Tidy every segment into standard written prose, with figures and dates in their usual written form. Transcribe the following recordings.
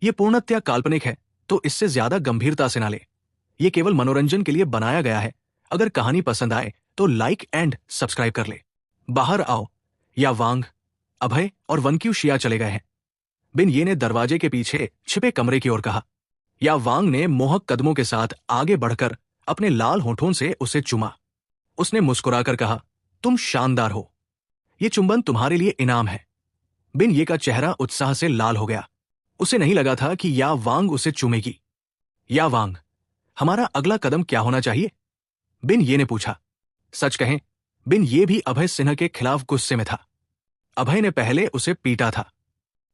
ये पूर्णतया काल्पनिक है, तो इससे ज्यादा गंभीरता से ना ले। ये केवल मनोरंजन के लिए बनाया गया है। अगर कहानी पसंद आए तो लाइक एंड सब्सक्राइब कर ले। बाहर आओ। या वांग, अभय और वनक्यू शिया चले गए हैं। बिन ये ने दरवाजे के पीछे छिपे कमरे की ओर कहा। या वांग ने मोहक कदमों के साथ आगे बढ़कर अपने लाल होठों से उसे चूमा। उसने मुस्कुराकर कहा, तुम शानदार हो। ये चुंबन तुम्हारे लिए इनाम है। बिन ये का चेहरा उत्साह से लाल हो गया। उसे नहीं लगा था कि या वांग उसे चूमेगी। या वांग, हमारा अगला कदम क्या होना चाहिए? बिन ये ने पूछा। सच कहें, बिन ये भी अभय सिन्हा के खिलाफ गुस्से में था। अभय ने पहले उसे पीटा था।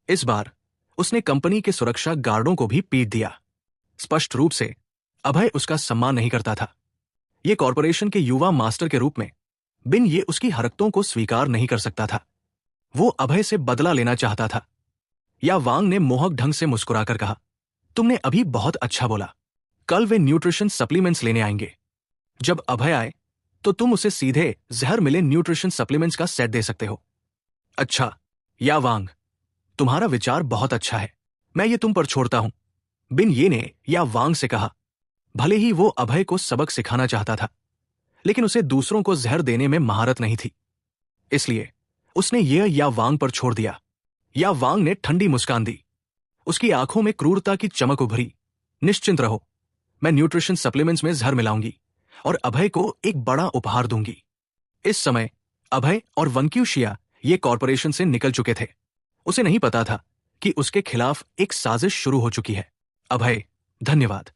इस बार उसने कंपनी के सुरक्षा गार्डों को भी पीट दिया। स्पष्ट रूप से अभय उसका सम्मान नहीं करता था। ये कॉरपोरेशन के युवा मास्टर के रूप में बिन ये उसकी हरकतों को स्वीकार नहीं कर सकता था। वो अभय से बदला लेना चाहता था। या वांग ने मोहक ढंग से मुस्कुराकर कहा, तुमने अभी बहुत अच्छा बोला। कल वे न्यूट्रिशन सप्लीमेंट्स लेने आएंगे। जब अभय आए तो तुम उसे सीधे जहर मिले न्यूट्रिशन सप्लीमेंट्स का सेट दे सकते हो। अच्छा, या वांग, तुम्हारा विचार बहुत अच्छा है। मैं ये तुम पर छोड़ता हूं। बिन ये ने या वांग से कहा। भले ही वो अभय को सबक सिखाना चाहता था, लेकिन उसे दूसरों को जहर देने में महारत नहीं थी। इसलिए उसने यह या वांग पर छोड़ दिया। या वांग ने ठंडी मुस्कान दी। उसकी आंखों में क्रूरता की चमक उभरी। निश्चिंत रहो, मैं न्यूट्रिशन सप्लीमेंट्स में जहर मिलाऊंगी और अभय को एक बड़ा उपहार दूंगी। इस समय अभय और वनक्यू शिया ये कॉरपोरेशन से निकल चुके थे। उसे नहीं पता था कि उसके खिलाफ एक साजिश शुरू हो चुकी है। अभय, धन्यवाद।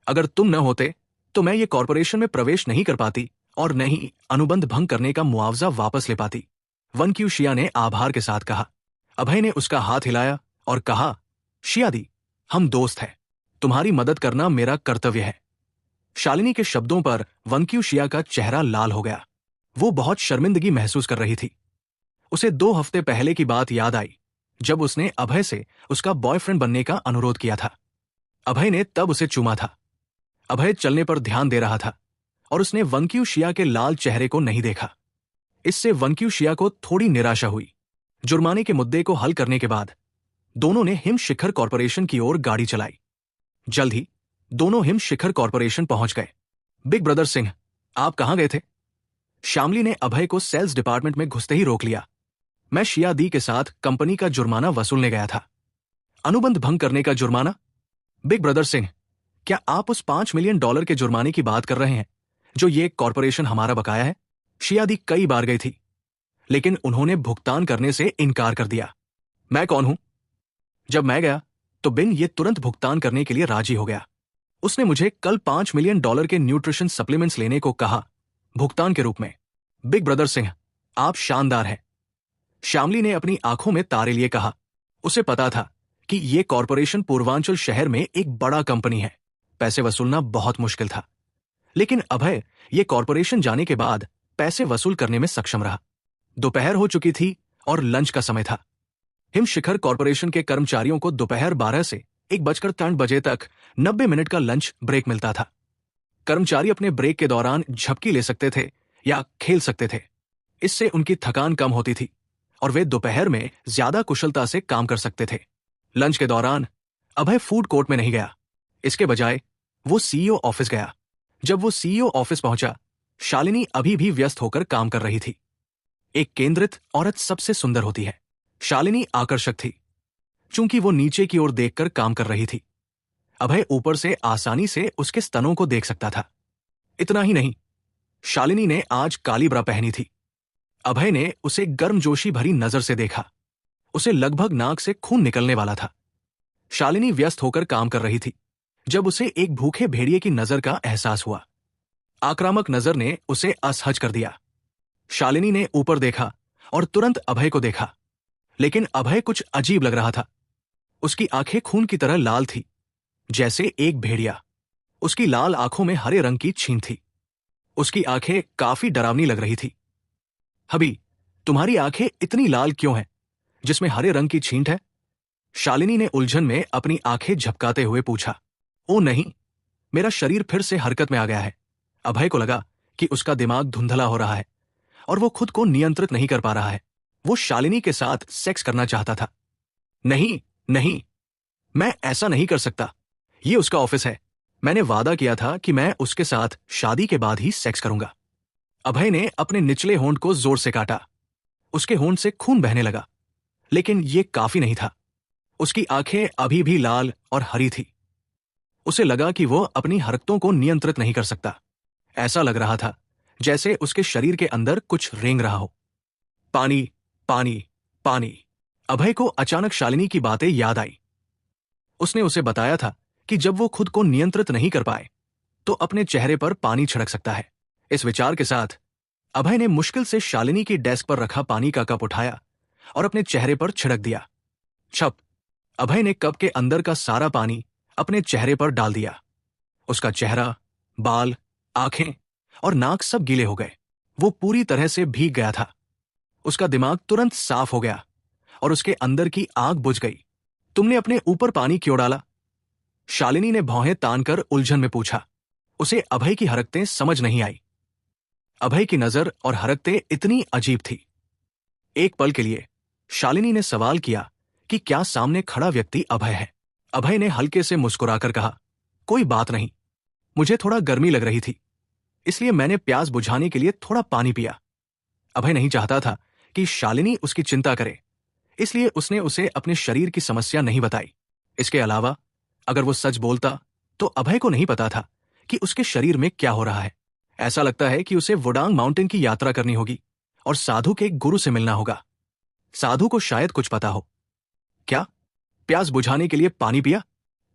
अगर तुम न होते तो मैं ये कॉरपोरेशन में प्रवेश नहीं कर पाती और न ही अनुबंध भंग करने का मुआवजा वापस ले पाती। वनक्यू शिया ने आभार के साथ कहा। अभय ने उसका हाथ हिलाया और कहा, शियादी, हम दोस्त हैं। तुम्हारी मदद करना मेरा कर्तव्य है। शालिनी के शब्दों पर वनक्यू शिया का चेहरा लाल हो गया। वो बहुत शर्मिंदगी महसूस कर रही थी। उसे 2 हफ्ते पहले की बात याद आई, जब उसने अभय से उसका बॉयफ्रेंड बनने का अनुरोध किया था। अभय ने तब उसे चूमा था। अभय चलने पर ध्यान दे रहा था और उसने वनक्यू शिया के लाल चेहरे को नहीं देखा। इससे वनक्यू शिया को थोड़ी निराशा हुई। जुर्माने के मुद्दे को हल करने के बाद दोनों ने हिम शिखर कॉरपोरेशन की ओर गाड़ी चलाई। जल्द ही दोनों हिम शिखर कॉरपोरेशन पहुंच गए। बिग ब्रदर सिंह, आप कहां गए थे? श्यामली ने अभय को सेल्स डिपार्टमेंट में घुसते ही रोक लिया। मैं शिया दी के साथ कंपनी का जुर्माना वसूलने गया था। अनुबंध भंग करने का जुर्माना? बिग ब्रदर सिंह, क्या आप उस $5 मिलियन के जुर्माने की बात कर रहे हैं जो ये कॉरपोरेशन हमारा बकाया है? शिया दी कई बार गई थी, लेकिन उन्होंने भुगतान करने से इनकार कर दिया। मैं कौन हूं? जब मैं गया तो बिन ये तुरंत भुगतान करने के लिए राजी हो गया। उसने मुझे कल $5 मिलियन के न्यूट्रिशन सप्लीमेंट्स लेने को कहा, भुगतान के रूप में। बिग ब्रदर सिंह, आप शानदार हैं। श्यामली ने अपनी आंखों में तारे लिए कहा। उसे पता था कि ये कॉरपोरेशन पूर्वांचल शहर में एक बड़ा कंपनी है। पैसे वसूलना बहुत मुश्किल था, लेकिन अभय ये कॉरपोरेशन जाने के बाद पैसे वसूल करने में सक्षम रहा। दोपहर हो चुकी थी और लंच का समय था। हिम शिखर कॉरपोरेशन के कर्मचारियों को दोपहर 12 से 1:03 तक 90 मिनट का लंच ब्रेक मिलता था। कर्मचारी अपने ब्रेक के दौरान झपकी ले सकते थे या खेल सकते थे। इससे उनकी थकान कम होती थी और वे दोपहर में ज्यादा कुशलता से काम कर सकते थे। लंच के दौरान अभय फूड कोर्ट में नहीं गया। इसके बजाय वो सीईओ ऑफिस गया। जब वो सीईओ ऑफिस पहुंचा, शालिनी अभी भी व्यस्त होकर काम कर रही थी। एक केंद्रित औरत सबसे सुंदर होती है। शालिनी आकर्षक थी, चूंकि वो नीचे की ओर देखकर काम कर रही थी। अभय ऊपर से आसानी से उसके स्तनों को देख सकता था। इतना ही नहीं, शालिनी ने आज काली ब्रा पहनी थी। अभय ने उसे गर्मजोशी भरी नजर से देखा। उसे लगभग नाक से खून निकलने वाला था। शालिनी व्यस्त होकर काम कर रही थी जब उसे एक भूखे भेड़िए की नजर का एहसास हुआ। आक्रामक नजर ने उसे असहज कर दिया। शालिनी ने ऊपर देखा और तुरंत अभय को देखा, लेकिन अभय कुछ अजीब लग रहा था। उसकी आंखें खून की तरह लाल थी, जैसे एक भेड़िया। उसकी लाल आंखों में हरे रंग की छींट थी। उसकी आंखें काफी डरावनी लग रही थी। हबी, तुम्हारी आंखें इतनी लाल क्यों हैं, जिसमें हरे रंग की छींट है? शालिनी ने उलझन में अपनी आंखें झपकाते हुए पूछा। ओ नहीं, मेरा शरीर फिर से हरकत में आ गया है। अभय को लगा कि उसका दिमाग धुंधला हो रहा है और वो खुद को नियंत्रित नहीं कर पा रहा है। वो शालिनी के साथ सेक्स करना चाहता था। नहीं नहीं, मैं ऐसा नहीं कर सकता। ये उसका ऑफिस है। मैंने वादा किया था कि मैं उसके साथ शादी के बाद ही सेक्स करूंगा। अभय ने अपने निचले होंठ को जोर से काटा। उसके होंठ से खून बहने लगा, लेकिन ये काफी नहीं था। उसकी आंखें अभी भी लाल और हरी थी। उसे लगा कि वो अपनी हरकतों को नियंत्रित नहीं कर सकता। ऐसा लग रहा था जैसे उसके शरीर के अंदर कुछ रेंग रहा हो। पानी, पानी, पानी। अभय को अचानक शालिनी की बातें याद आई। उसने उसे बताया था कि जब वो खुद को नियंत्रित नहीं कर पाए तो अपने चेहरे पर पानी छिड़क सकता है। इस विचार के साथ अभय ने मुश्किल से शालिनी की डेस्क पर रखा पानी का कप उठाया और अपने चेहरे पर छिड़क दिया। छप। अभय ने कप के अंदर का सारा पानी अपने चेहरे पर डाल दिया। उसका चेहरा, बाल, आंखें और नाक सब गीले हो गए। वो पूरी तरह से भीग गया था। उसका दिमाग तुरंत साफ हो गया और उसके अंदर की आग बुझ गई। तुमने अपने ऊपर पानी क्यों डाला? शालिनी ने भौहें तानकर उलझन में पूछा। उसे अभय की हरकतें समझ नहीं आई। अभय की नजर और हरकतें इतनी अजीब थी। एक पल के लिए शालिनी ने सवाल किया कि क्या सामने खड़ा व्यक्ति अभय है। अभय ने हल्के से मुस्कुराकर कहा, कोई बात नहीं, मुझे थोड़ा गर्मी लग रही थी, इसलिए मैंने प्यास बुझाने के लिए थोड़ा पानी पिया। अभय नहीं चाहता था कि शालिनी उसकी चिंता करे, इसलिए उसने उसे अपने शरीर की समस्या नहीं बताई। इसके अलावा अगर वो सच बोलता तो अभय को नहीं पता था कि उसके शरीर में क्या हो रहा है। ऐसा लगता है कि उसे वुडांग माउंटेन की यात्रा करनी होगी और साधु के गुरु से मिलना होगा। साधु को शायद कुछ पता हो। क्या? प्यास बुझाने के लिए पानी पिया?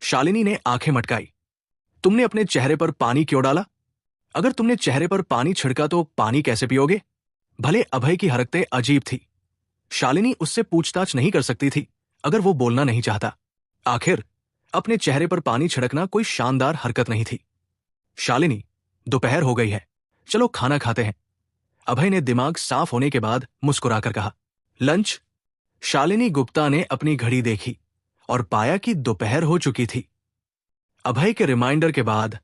शालिनी ने आंखें मटकाई। तुमने अपने चेहरे पर पानी क्यों डाला? अगर तुमने चेहरे पर पानी छिड़का तो पानी कैसे पियोगे? भले अभय की हरकतें अजीब थी, शालिनी उससे पूछताछ नहीं कर सकती थी अगर वो बोलना नहीं चाहता। आखिर अपने चेहरे पर पानी छिड़कना कोई शानदार हरकत नहीं थी। शालिनी, दोपहर हो गई है, चलो खाना खाते हैं। अभय ने दिमाग साफ होने के बाद मुस्कुराकर कहा। लंच? शालिनी गुप्ता ने अपनी घड़ी देखी और पाया कि दोपहर हो चुकी थी। अभय के रिमाइंडर के बाद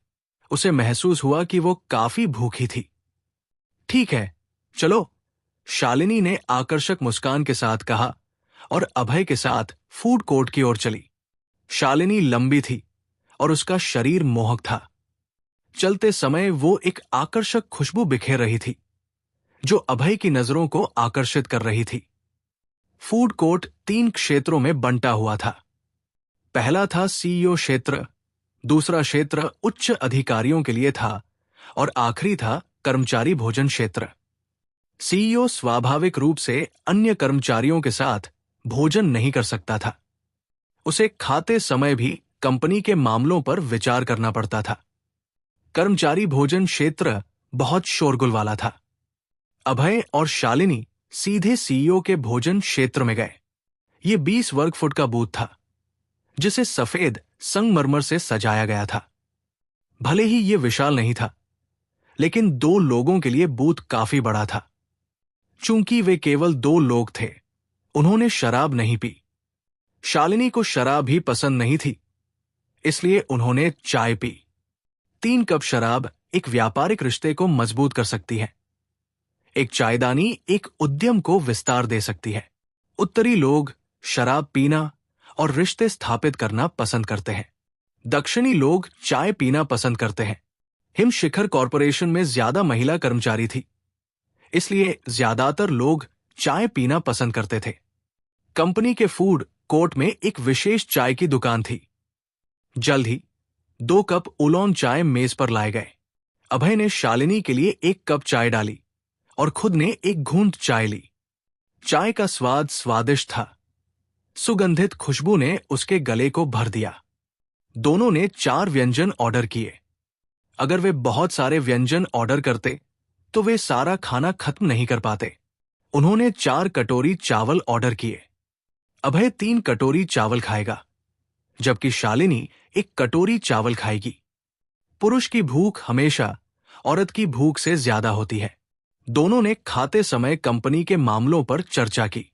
उसे महसूस हुआ कि वो काफी भूखी थी। ठीक है, चलो, शालिनी ने आकर्षक मुस्कान के साथ कहा और अभय के साथ फूड कोर्ट की ओर चली। शालिनी लंबी थी और उसका शरीर मोहक था। चलते समय वो एक आकर्षक खुशबू बिखेर रही थी जो अभय की नजरों को आकर्षित कर रही थी। फूड कोर्ट 3 क्षेत्रों में बंटा हुआ था। पहला था सीईओ क्षेत्र, दूसरा क्षेत्र उच्च अधिकारियों के लिए था और आखिरी था कर्मचारी भोजन क्षेत्र। सीईओ स्वाभाविक रूप से अन्य कर्मचारियों के साथ भोजन नहीं कर सकता था। उसे खाते समय भी कंपनी के मामलों पर विचार करना पड़ता था। कर्मचारी भोजन क्षेत्र बहुत शोरगुल वाला था। अभय और शालिनी सीधे सीईओ के भोजन क्षेत्र में गए। ये 20 वर्ग फुट का बूथ था जिसे सफेद संगमरमर से सजाया गया था। भले ही ये विशाल नहीं था, लेकिन 2 लोगों के लिए बूथ काफी बड़ा था। चूंकि वे केवल 2 लोग थे, उन्होंने शराब नहीं पी। शालिनी को शराब भी पसंद नहीं थी, इसलिए उन्होंने चाय पी। 3 कप शराब एक व्यापारिक रिश्ते को मजबूत कर सकती है। एक चायदानी एक उद्यम को विस्तार दे सकती है। उत्तरी लोग शराब पीना और रिश्ते स्थापित करना पसंद करते हैं। दक्षिणी लोग चाय पीना पसंद करते हैं। हिम शिखर कॉरपोरेशन में ज्यादा महिला कर्मचारी थी, इसलिए ज्यादातर लोग चाय पीना पसंद करते थे। कंपनी के फूड कोर्ट में एक विशेष चाय की दुकान थी। जल्द ही 2 कप उलोंग चाय मेज पर लाए गए। अभय ने शालिनी के लिए 1 कप चाय डाली और खुद ने एक घूंट चाय ली। चाय का स्वाद स्वादिष्ट था। सुगंधित खुशबू ने उसके गले को भर दिया। दोनों ने 4 व्यंजन ऑर्डर किए। अगर वे बहुत सारे व्यंजन ऑर्डर करते तो वे सारा खाना खत्म नहीं कर पाते। उन्होंने 4 कटोरी चावल ऑर्डर किए। अभय 3 कटोरी चावल खाएगा, जबकि शालिनी 1 कटोरी चावल खाएगी। पुरुष की भूख हमेशा औरत की भूख से ज्यादा होती है। दोनों ने खाते समय कंपनी के मामलों पर चर्चा की।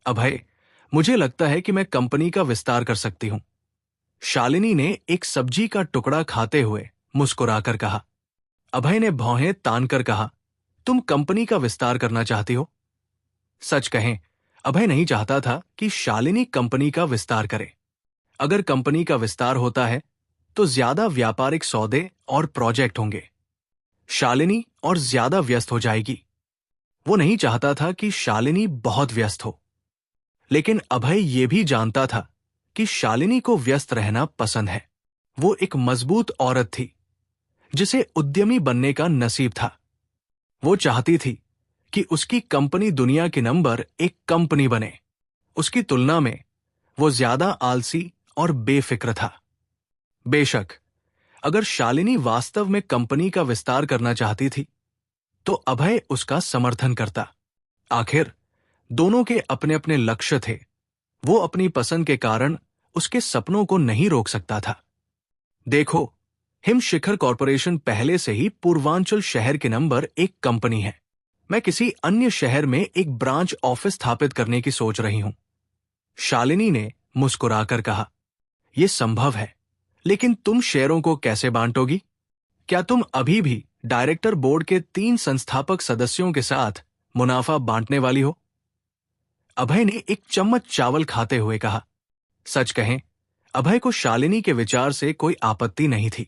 अभय, मुझे लगता है कि मैं कंपनी का विस्तार कर सकती हूं। शालिनी ने एक सब्जी का टुकड़ा खाते हुए मुस्कुराकर कहा। अभय ने भौहें तानकर कहा, तुम कंपनी का विस्तार करना चाहती हो? सच कहें, अभय नहीं चाहता था कि शालिनी कंपनी का विस्तार करे। अगर कंपनी का विस्तार होता है तो ज्यादा व्यापारिक सौदे और प्रोजेक्ट होंगे। शालिनी और ज्यादा व्यस्त हो जाएगी। वो नहीं चाहता था कि शालिनी बहुत व्यस्त हो, लेकिन अभय ये भी जानता था कि शालिनी को व्यस्त रहना पसंद है। वो एक मजबूत औरत थी जिसे उद्यमी बनने का नसीब था। वो चाहती थी कि उसकी कंपनी दुनिया की नंबर 1 कंपनी बने। उसकी तुलना में वो ज्यादा आलसी और बेफिक्र था। बेशक, अगर शालिनी वास्तव में कंपनी का विस्तार करना चाहती थी तो अभय उसका समर्थन करता। आखिर दोनों के अपने अपने लक्ष्य थे। वो अपनी पसंद के कारण उसके सपनों को नहीं रोक सकता था। देखो, हिम शिखर कॉरपोरेशन पहले से ही पूर्वांचल शहर के नंबर 1 कंपनी है। मैं किसी अन्य शहर में एक ब्रांच ऑफिस स्थापित करने की सोच रही हूं। शालिनी ने मुस्कुराकर कहा, यह संभव है, लेकिन तुम शेयरों को कैसे बांटोगी? क्या तुम अभी भी डायरेक्टर बोर्ड के 3 संस्थापक सदस्यों के साथ मुनाफा बांटने वाली हो? अभय ने एक चम्मच चावल खाते हुए कहा। सच कहें, अभय को शालिनी के विचार से कोई आपत्ति नहीं थी।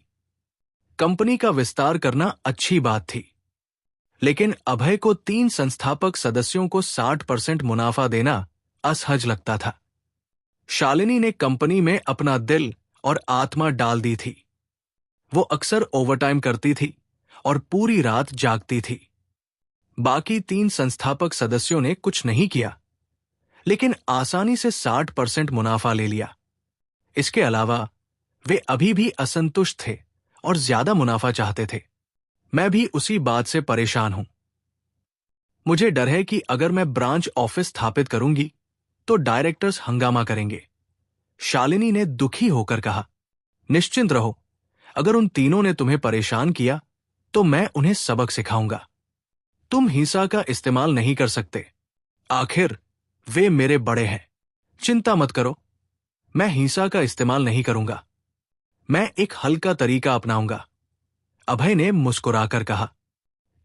कंपनी का विस्तार करना अच्छी बात थी, लेकिन अभय को 3 संस्थापक सदस्यों को 60% मुनाफा देना असहज लगता था। शालिनी ने कंपनी में अपना दिल और आत्मा डाल दी थी। वो अक्सर ओवरटाइम करती थी और पूरी रात जागती थी। बाकी 3 संस्थापक सदस्यों ने कुछ नहीं किया, लेकिन आसानी से 60% मुनाफा ले लिया। इसके अलावा वे अभी भी असंतुष्ट थे और ज्यादा मुनाफा चाहते थे। मैं भी उसी बात से परेशान हूं। मुझे डर है कि अगर मैं ब्रांच ऑफिस स्थापित करूंगी तो डायरेक्टर्स हंगामा करेंगे। शालिनी ने दुखी होकर कहा, निश्चिंत रहो, अगर उन तीनों ने तुम्हें परेशान किया तो मैं उन्हें सबक सिखाऊंगा। तुम हिंसा का इस्तेमाल नहीं कर सकते। आखिर वे मेरे बड़े हैं। चिंता मत करो, मैं हिंसा का इस्तेमाल नहीं करूंगा। मैं एक हल्का तरीका अपनाऊंगा। अभय ने मुस्कुराकर कहा,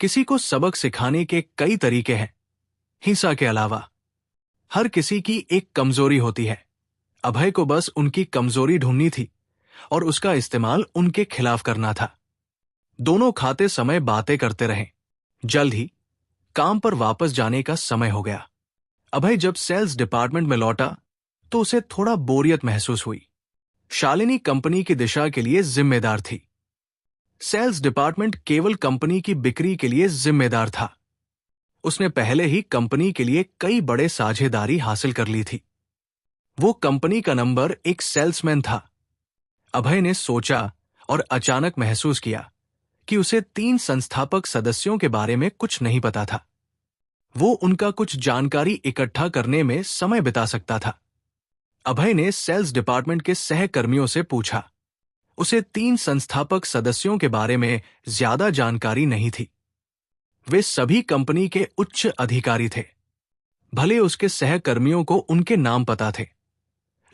किसी को सबक सिखाने के कई तरीके हैं, हिंसा के अलावा। हर किसी की एक कमजोरी होती है। अभय को बस उनकी कमजोरी ढूंढनी थी और उसका इस्तेमाल उनके खिलाफ करना था। दोनों खाते समय बातें करते रहे। जल्द ही काम पर वापस जाने का समय हो गया। अभय जब सेल्स डिपार्टमेंट में लौटा तो उसे थोड़ा बोरियत महसूस हुई। शालिनी कंपनी की दिशा के लिए जिम्मेदार थी। सेल्स डिपार्टमेंट केवल कंपनी की बिक्री के लिए जिम्मेदार था। उसने पहले ही कंपनी के लिए कई बड़े साझेदारी हासिल कर ली थी। वो कंपनी का नंबर 1 सेल्समैन था। अभय ने सोचा और अचानक महसूस किया कि उसे 3 संस्थापक सदस्यों के बारे में कुछ नहीं पता था। वो उनका कुछ जानकारी इकट्ठा करने में समय बिता सकता था। अभय ने सेल्स डिपार्टमेंट के सहकर्मियों से पूछा। उसे 3 संस्थापक सदस्यों के बारे में ज्यादा जानकारी नहीं थी। वे सभी कंपनी के उच्च अधिकारी थे। भले उसके सहकर्मियों को उनके नाम पता थे,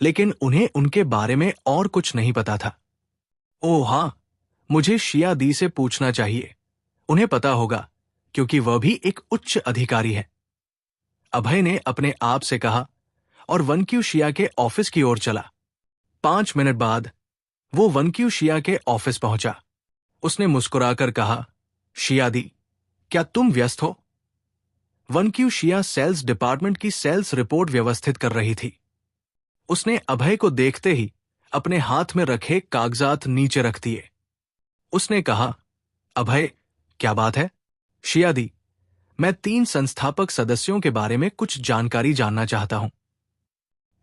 लेकिन उन्हें उनके बारे में और कुछ नहीं पता था। ओह हां, मुझे शिया दी से पूछना चाहिए। उन्हें पता होगा, क्योंकि वह भी एक उच्च अधिकारी है। अभय ने अपने आप से कहा और वनक्यू शिया के ऑफिस की ओर चला। 5 मिनट बाद वो वनक्यू शिया के ऑफिस पहुंचा। उसने मुस्कुराकर कहा, शिया दी, क्या तुम व्यस्त हो? वनक्यू शिया सेल्स डिपार्टमेंट की सेल्स रिपोर्ट व्यवस्थित कर रही थी। उसने अभय को देखते ही अपने हाथ में रखे कागजात नीचे रख दिए। उसने कहा, अभय, क्या बात है? शिया दी, मैं 3 संस्थापक सदस्यों के बारे में कुछ जानकारी जानना चाहता हूं।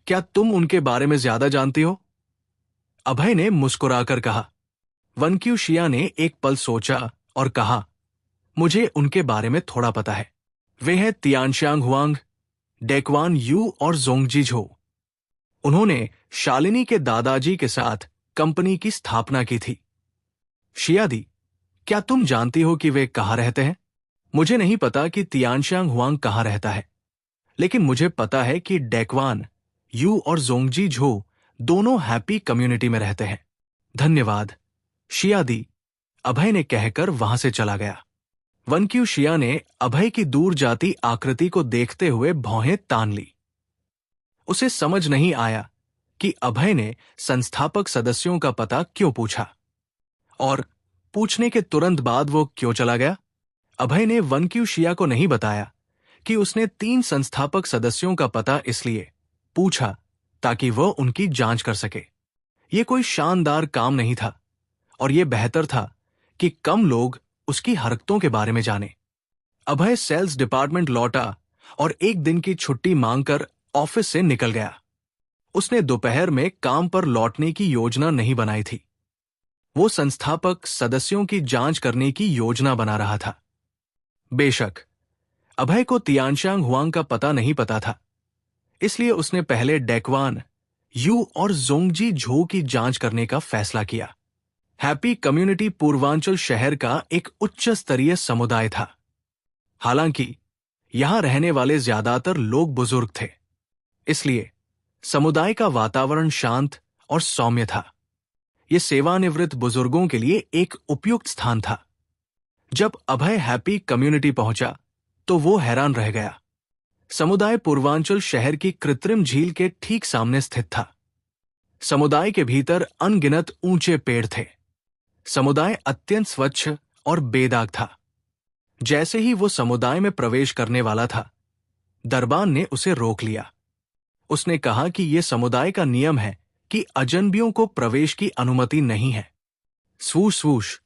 क्या तुम उनके बारे में ज्यादा जानती हो? अभय ने मुस्कुराकर कहा। वनक्यू शिया ने एक पल सोचा और कहा, मुझे उनके बारे में थोड़ा पता है। वे हैं तियानशांग हुआंग, डेकवान यू और जोंगजी झो। उन्होंने शालिनी के दादाजी के साथ कंपनी की स्थापना की थी। शिया दी, क्या तुम जानती हो कि वे कहाँ रहते हैं? मुझे नहीं पता कि तियानशांग हुआंग कहाँ रहता है, लेकिन मुझे पता है कि डेकवान यू और जोंगजी झो दोनों हैप्पी कम्युनिटी में रहते हैं। धन्यवाद, शिया दी, अभय ने कहकर वहां से चला गया। वनक्यू शिया ने अभय की दूर जाती आकृति को देखते हुए भौहें तान ली। उसे समझ नहीं आया कि अभय ने संस्थापक सदस्यों का पता क्यों पूछा और पूछने के तुरंत बाद वो क्यों चला गया। अभय ने वनक्यूशिया को नहीं बताया कि उसने 3 संस्थापक सदस्यों का पता इसलिए पूछा ताकि वह उनकी जांच कर सके। ये कोई शानदार काम नहीं था और यह बेहतर था कि कम लोग उसकी हरकतों के बारे में जाने। अभय सेल्स डिपार्टमेंट लौटा और एक दिन की छुट्टी मांगकर ऑफिस से निकल गया। उसने दोपहर में काम पर लौटने की योजना नहीं बनाई थी। वो संस्थापक सदस्यों की जांच करने की योजना बना रहा था। बेशक अभय को तियानशांग हुआंग का पता नहीं पता था, इसलिए उसने पहले डेकवान यू और जोंगजी झो की जांच करने का फैसला किया। हैप्पी कम्युनिटी पूर्वांचल शहर का एक उच्च स्तरीय समुदाय था। हालांकि यहां रहने वाले ज्यादातर लोग बुजुर्ग थे, इसलिए समुदाय का वातावरण शांत और सौम्य था। यह सेवानिवृत्त बुजुर्गों के लिए एक उपयुक्त स्थान था। जब अभय हैप्पी कम्युनिटी पहुंचा तो वो हैरान रह गया। समुदाय पूर्वांचल शहर की कृत्रिम झील के ठीक सामने स्थित था। समुदाय के भीतर अनगिनत ऊंचे पेड़ थे। समुदाय अत्यंत स्वच्छ और बेदाग था। जैसे ही वो समुदाय में प्रवेश करने वाला था, दरबान ने उसे रोक लिया। उसने कहा कि यह समुदाय का नियम है कि अजनबियों को प्रवेश की अनुमति नहीं है। स्वूश स्वूश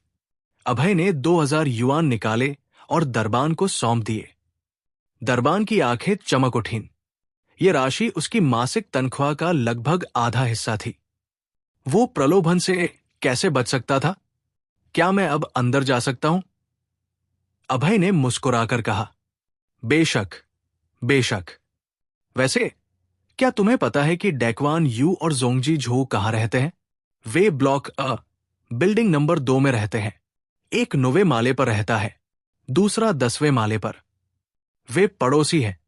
अभय ने 2000 युआन निकाले और दरबान को सौंप दिए। दरबान की आंखें चमक उठीं। यह राशि उसकी मासिक तनख्वाह का लगभग आधा हिस्सा थी। वो प्रलोभन से कैसे बच सकता था? क्या मैं अब अंदर जा सकता हूं? अभय ने मुस्कुराकर कहा, बेशक बेशक। वैसे क्या तुम्हें पता है कि डेकवान यू और जोंगजी झो कहां रहते हैं? वे ब्लॉक बिल्डिंग नंबर 2 में रहते हैं। एक 9वें माले पर रहता है, दूसरा 10वें माले पर। वे पड़ोसी हैं।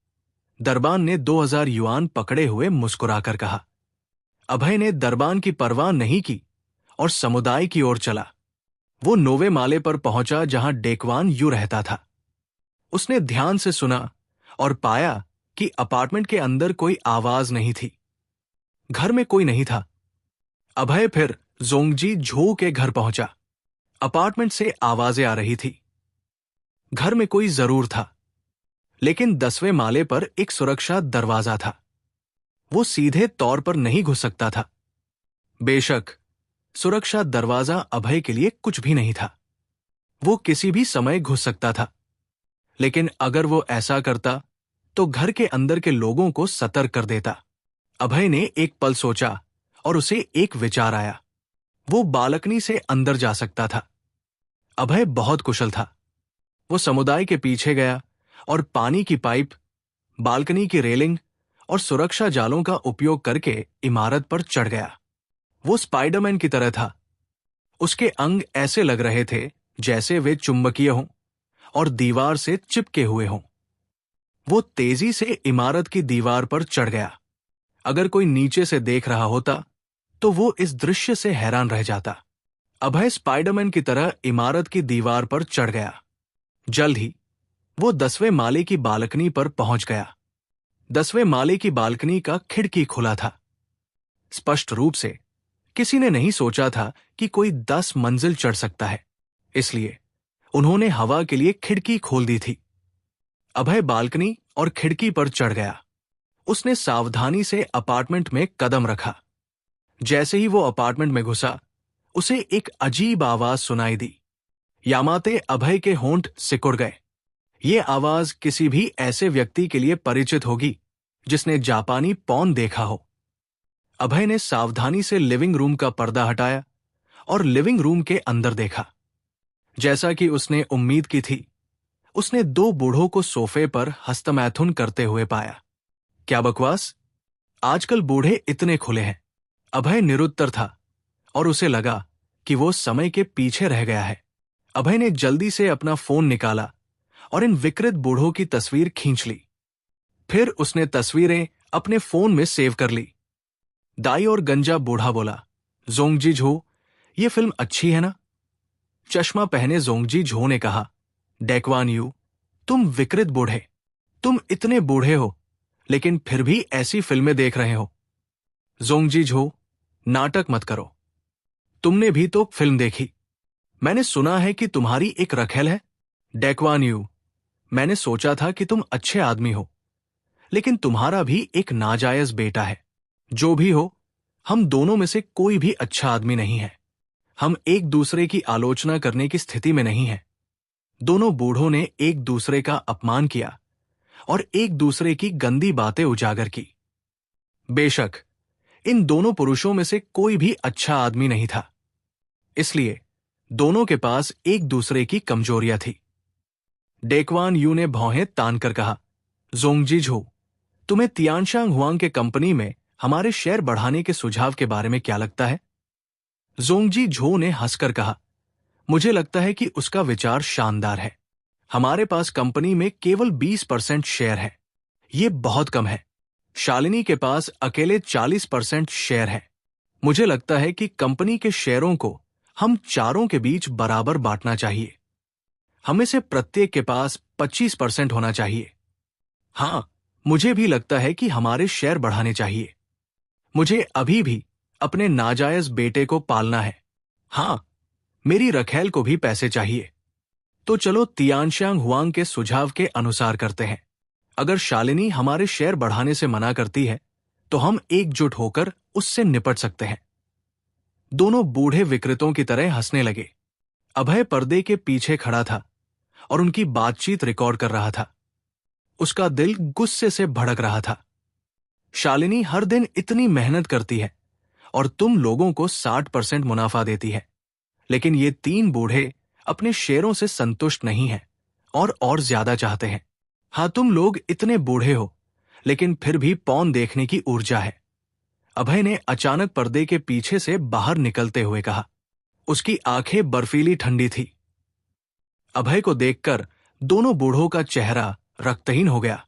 दरबान ने 2000 युआन पकड़े हुए मुस्कुराकर कहा। अभय ने दरबान की परवाह नहीं की और समुदाय की ओर चला। वो 9वें माले पर पहुंचा जहां डेकवान यू रहता था। उसने ध्यान से सुना और पाया कि अपार्टमेंट के अंदर कोई आवाज नहीं थी। घर में कोई नहीं था। अभय फिर जोंगजी झो के घर पहुंचा। अपार्टमेंट से आवाजें आ रही थी। घर में कोई जरूर था, लेकिन 10वें माले पर एक सुरक्षा दरवाजा था। वो सीधे तौर पर नहीं घुस सकता था। बेशक सुरक्षा दरवाजा अभय के लिए कुछ भी नहीं था। वो किसी भी समय घुस सकता था, लेकिन अगर वो ऐसा करता तो घर के अंदर के लोगों को सतर्क कर देता। अभय ने एक पल सोचा और उसे एक विचार आया। वो बालकनी से अंदर जा सकता था। अभय बहुत कुशल था। वो समुदाय के पीछे गया और पानी की पाइप, बालकनी की रेलिंग और सुरक्षा जालों का उपयोग करके इमारत पर चढ़ गया। वो स्पाइडरमैन की तरह था। उसके अंग ऐसे लग रहे थे जैसे वे चुंबकीय हों और दीवार से चिपके हुए हों। वो तेजी से इमारत की दीवार पर चढ़ गया। अगर कोई नीचे से देख रहा होता तो वो इस दृश्य से हैरान रह जाता। अभय स्पाइडरमैन की तरह इमारत की दीवार पर चढ़ गया। जल्द ही वो 10वें माले की बालकनी पर पहुंच गया। 10वें माले की बालकनी का खिड़की खुला था। स्पष्ट रूप से किसी ने नहीं सोचा था कि कोई 10 मंजिल चढ़ सकता है, इसलिए उन्होंने हवा के लिए खिड़की खोल दी थी। अभय बालकनी और खिड़की पर चढ़ गया। उसने सावधानी से अपार्टमेंट में कदम रखा। जैसे ही वो अपार्टमेंट में घुसा, उसे एक अजीब आवाज सुनाई दी। यामाते अभय के होंठ सिकुड़ गए। ये आवाज किसी भी ऐसे व्यक्ति के लिए परिचित होगी जिसने जापानी पॉर्न देखा हो। अभय ने सावधानी से लिविंग रूम का पर्दा हटाया और लिविंग रूम के अंदर देखा। जैसा कि उसने उम्मीद की थी, उसने 2 बूढ़ों को सोफे पर हस्तमैथुन करते हुए पाया। क्या बकवास! आजकल बूढ़े इतने खुले हैं। अभय निरुत्तर था और उसे लगा कि वो समय के पीछे रह गया है। अभय ने जल्दी से अपना फोन निकाला और इन विकृत बूढ़ों की तस्वीर खींच ली। फिर उसने तस्वीरें अपने फोन में सेव कर ली। दाई और गंजा बूढ़ा बोला, जोंगजी झो, ये फिल्म अच्छी है ना? चश्मा पहने जोंगजी झो ने कहा, डेकवान यू, तुम विकृत बूढ़े, तुम इतने बूढ़े हो लेकिन फिर भी ऐसी फिल्में देख रहे हो। जोंगजी झो, नाटक मत करो। तुमने भी तो फिल्म देखी। मैंने सुना है कि तुम्हारी एक रखेल है। डेक्वान यू, मैंने सोचा था कि तुम अच्छे आदमी हो, लेकिन तुम्हारा भी एक नाजायज बेटा है। जो भी हो, हम दोनों में से कोई भी अच्छा आदमी नहीं है। हम एक दूसरे की आलोचना करने की स्थिति में नहीं हैं। दोनों बूढ़ों ने एक दूसरे का अपमान किया और एक दूसरे की गंदी बातें उजागर की। बेशक इन दोनों पुरुषों में से कोई भी अच्छा आदमी नहीं था, इसलिए दोनों के पास एक दूसरे की कमजोरियां थी। डेक्वान यू ने भौहें तान कर कहा, जोंगजी झो, तुम्हें तियानशांग हुआंग के कंपनी में हमारे शेयर बढ़ाने के सुझाव के बारे में क्या लगता है? जोंगजी झो ने हंसकर कहा, मुझे लगता है कि उसका विचार शानदार है। हमारे पास कंपनी में केवल 20% शेयर है। ये बहुत कम है। शालिनी के पास अकेले 40% शेयर है। मुझे लगता है कि कंपनी के शेयरों को हम चारों के बीच बराबर बांटना चाहिए। हमें से प्रत्येक के पास 25% होना चाहिए। हाँ, मुझे भी लगता है कि हमारे शेयर बढ़ाने चाहिए। मुझे अभी भी अपने नाजायज बेटे को पालना है। हाँ, मेरी रखेल को भी पैसे चाहिए। तो चलो तियानशांग हुआंग के सुझाव के अनुसार करते हैं। अगर शालिनी हमारे शेयर बढ़ाने से मना करती है, तो हम एकजुट होकर उससे निपट सकते हैं। दोनों बूढ़े विक्रेताओं की तरह हंसने लगे। अभय पर्दे के पीछे खड़ा था और उनकी बातचीत रिकॉर्ड कर रहा था। उसका दिल गुस्से से भड़क रहा था। शालिनी हर दिन इतनी मेहनत करती है और तुम लोगों को 60% मुनाफा देती है, लेकिन ये तीन बूढ़े अपने शेयरों से संतुष्ट नहीं हैं और ज्यादा चाहते हैं। हाँ, तुम लोग इतने बूढ़े हो, लेकिन फिर भी पौन देखने की ऊर्जा है। अभय ने अचानक पर्दे के पीछे से बाहर निकलते हुए कहा। उसकी आंखें बर्फीली ठंडी थी। अभय को देखकर दोनों बूढ़ों का चेहरा रक्तहीन हो गया।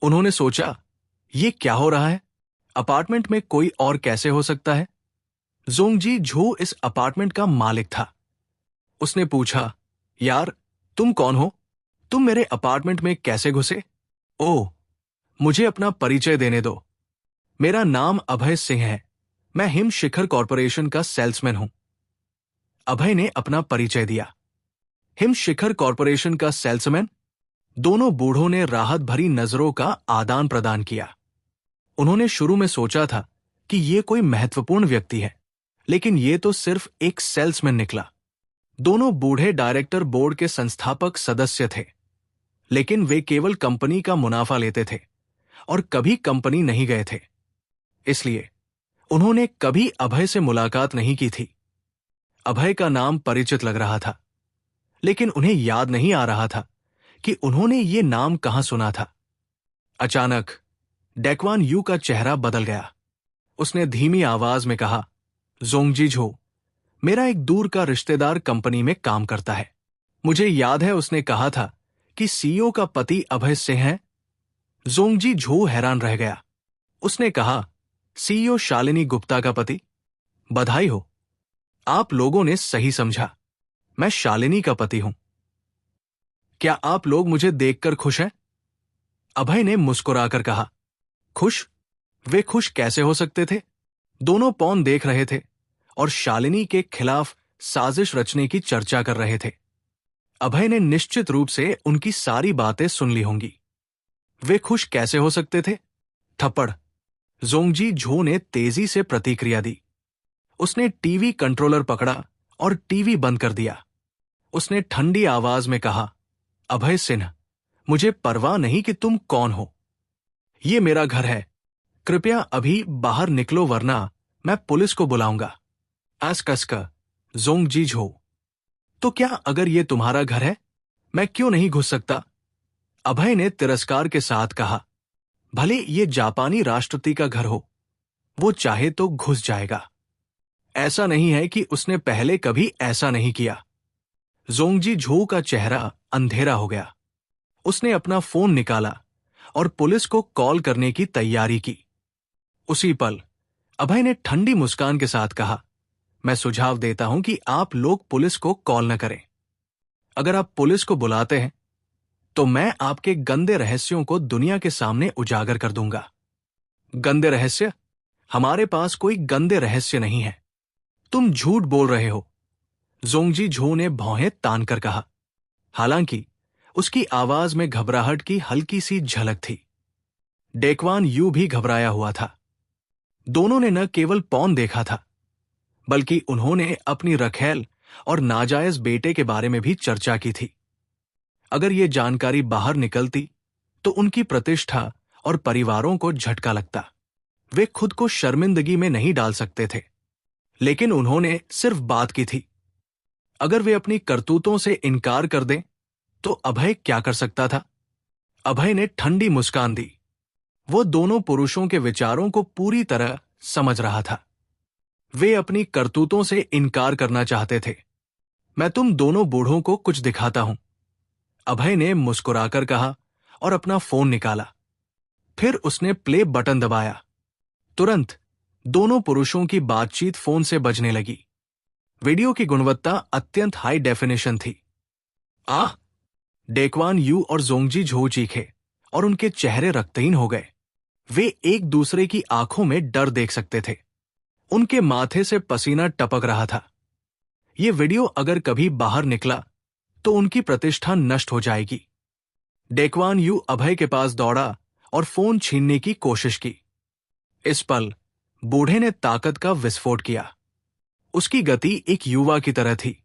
उन्होंने सोचा, ये क्या हो रहा है? अपार्टमेंट में कोई और कैसे हो सकता है? जोंगजी झो इस अपार्टमेंट का मालिक था। उसने पूछा, यार, तुम कौन हो? तुम मेरे अपार्टमेंट में कैसे घुसे? ओह, मुझे अपना परिचय देने दो। मेरा नाम अभय सिंह है। मैं हिम शिखर कॉरपोरेशन का सेल्समैन हूं। अभय ने अपना परिचय दिया। हिम शिखर कॉरपोरेशन का सेल्समैन? दोनों बूढ़ों ने राहत भरी नजरों का आदान प्रदान किया। उन्होंने शुरू में सोचा था कि यह कोई महत्वपूर्ण व्यक्ति है, लेकिन यह तो सिर्फ एक सेल्समैन निकला। दोनों बूढ़े डायरेक्टर बोर्ड के संस्थापक सदस्य थे, लेकिन वे केवल कंपनी का मुनाफा लेते थे और कभी कंपनी नहीं गए थे। इसलिए उन्होंने कभी अभय से मुलाकात नहीं की थी। अभय का नाम परिचित लग रहा था, लेकिन उन्हें याद नहीं आ रहा था कि उन्होंने ये नाम कहां सुना था। अचानक डेक्वान यू का चेहरा बदल गया। उसने धीमी आवाज में कहा, जोंगजी झो, मेरा एक दूर का रिश्तेदार कंपनी में काम करता है। मुझे याद है उसने कहा था कि सीईओ का पति अभय सिंह है। जोंगजी झो हैरान रह गया। उसने कहा, सीईओ शालिनी गुप्ता का पति? बधाई हो, आप लोगों ने सही समझा। मैं शालिनी का पति हूं। क्या आप लोग मुझे देखकर खुश हैं? अभय ने मुस्कुराकर कहा। खुश? वे खुश कैसे हो सकते थे? दोनों पौन देख रहे थे और शालिनी के खिलाफ साजिश रचने की चर्चा कर रहे थे। अभय ने निश्चित रूप से उनकी सारी बातें सुन ली होंगी। वे खुश कैसे हो सकते थे? थप्पड़। जोंगजी झो ने तेजी से प्रतिक्रिया दी। उसने टीवी कंट्रोलर पकड़ा और टीवी बंद कर दिया। उसने ठंडी आवाज में कहा, अभय सिन्हा, मुझे परवाह नहीं कि तुम कौन हो। ये मेरा घर है। कृपया अभी बाहर निकलो वरना मैं पुलिस को बुलाऊंगा। आस्कस्का, जोंगजी झो, तो क्या अगर ये तुम्हारा घर है, मैं क्यों नहीं घुस सकता? अभय ने तिरस्कार के साथ कहा, भले ये जापानी राष्ट्रपति का घर हो, वो चाहे तो घुस जाएगा। ऐसा नहीं है कि उसने पहले कभी ऐसा नहीं किया। जोंगजी झो का चेहरा अंधेरा हो गया। उसने अपना फोन निकाला और पुलिस को कॉल करने की तैयारी की। उसी पल अभय ने ठंडी मुस्कान के साथ कहा, मैं सुझाव देता हूं कि आप लोग पुलिस को कॉल न करें। अगर आप पुलिस को बुलाते हैं तो मैं आपके गंदे रहस्यों को दुनिया के सामने उजागर कर दूंगा। गंदे रहस्य? हमारे पास कोई गंदे रहस्य नहीं है। तुम झूठ बोल रहे हो, जोंगजी झो ने भौहें तान कर कहा। हालांकि उसकी आवाज में घबराहट की हल्की सी झलक थी। डेकवान यू भी घबराया हुआ था। दोनों ने न केवल पॉन देखा था, बल्कि उन्होंने अपनी रखेल और नाजायज बेटे के बारे में भी चर्चा की थी। अगर ये जानकारी बाहर निकलती तो उनकी प्रतिष्ठा और परिवारों को झटका लगता। वे खुद को शर्मिंदगी में नहीं डाल सकते थे, लेकिन उन्होंने सिर्फ बात की थी। अगर वे अपनी करतूतों से इनकार कर दें तो अभय क्या कर सकता था? अभय ने ठंडी मुस्कान दी। वो दोनों पुरुषों के विचारों को पूरी तरह समझ रहा था। वे अपनी करतूतों से इनकार करना चाहते थे। मैं तुम दोनों बूढ़ों को कुछ दिखाता हूं, अभय ने मुस्कुराकर कहा और अपना फोन निकाला। फिर उसने प्ले बटन दबाया। तुरंत दोनों पुरुषों की बातचीत फोन से बजने लगी। वीडियो की गुणवत्ता अत्यंत हाई डेफिनेशन थी। आह! डेकवान यू और जोंगजी झो चीखे और उनके चेहरे रक्तहीन हो गए। वे एक दूसरे की आंखों में डर देख सकते थे। उनके माथे से पसीना टपक रहा था। ये वीडियो अगर कभी बाहर निकला तो उनकी प्रतिष्ठा नष्ट हो जाएगी। डेकवान यू अभय के पास दौड़ा और फोन छीनने की कोशिश की। इस पल बूढ़े ने ताकत का विस्फोट किया। उसकी गति एक युवा की तरह थी।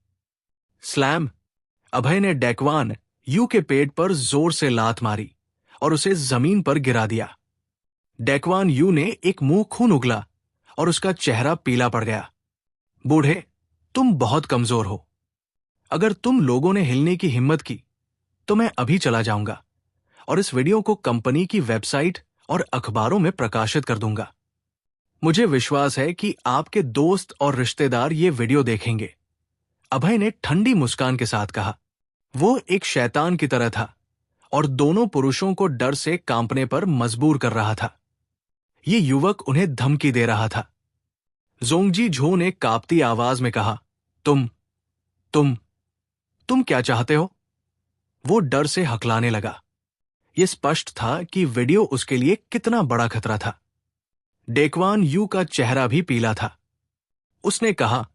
स्लैम! अभय ने डेकवान यू के पेट पर जोर से लात मारी और उसे जमीन पर गिरा दिया। डेकवान यू ने एक मुंह खून उगला और उसका चेहरा पीला पड़ गया। बूढ़े, तुम बहुत कमजोर हो। अगर तुम लोगों ने हिलने की हिम्मत की तो मैं अभी चला जाऊंगा और इस वीडियो को कंपनी की वेबसाइट और अखबारों में प्रकाशित कर दूंगा। मुझे विश्वास है कि आपके दोस्त और रिश्तेदार ये वीडियो देखेंगे, अभय ने ठंडी मुस्कान के साथ कहा। वो एक शैतान की तरह था और दोनों पुरुषों को डर से कांपने पर मजबूर कर रहा था। ये युवक उन्हें धमकी दे रहा था। जोंगजी झो ने कांपती आवाज में कहा, तुम क्या चाहते हो? वो डर से हकलाने लगा। यह स्पष्ट था कि वीडियो उसके लिए कितना बड़ा खतरा था। डेकवान यू का चेहरा भी पीला था। उसने कहा,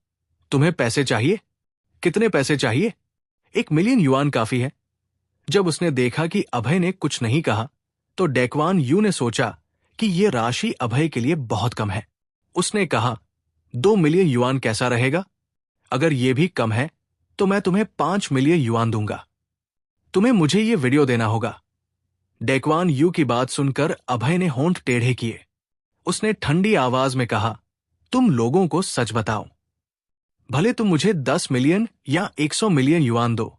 तुम्हें पैसे चाहिए? कितने पैसे चाहिए? 1 मिलियन युआन काफी है। जब उसने देखा कि अभय ने कुछ नहीं कहा तो डेकवान यू ने सोचा कि यह राशि अभय के लिए बहुत कम है। उसने कहा, 2 मिलियन युआन कैसा रहेगा? अगर यह भी कम है तो मैं तुम्हें 5 मिलियन युआन दूंगा। तुम्हें मुझे यह वीडियो देना होगा। डेकवान यू की बात सुनकर अभय ने होंठ टेढ़े किए। उसने ठंडी आवाज में कहा, तुम लोगों को सच बताओ। भले तुम मुझे 10 मिलियन या 100 मिलियन युआन दो,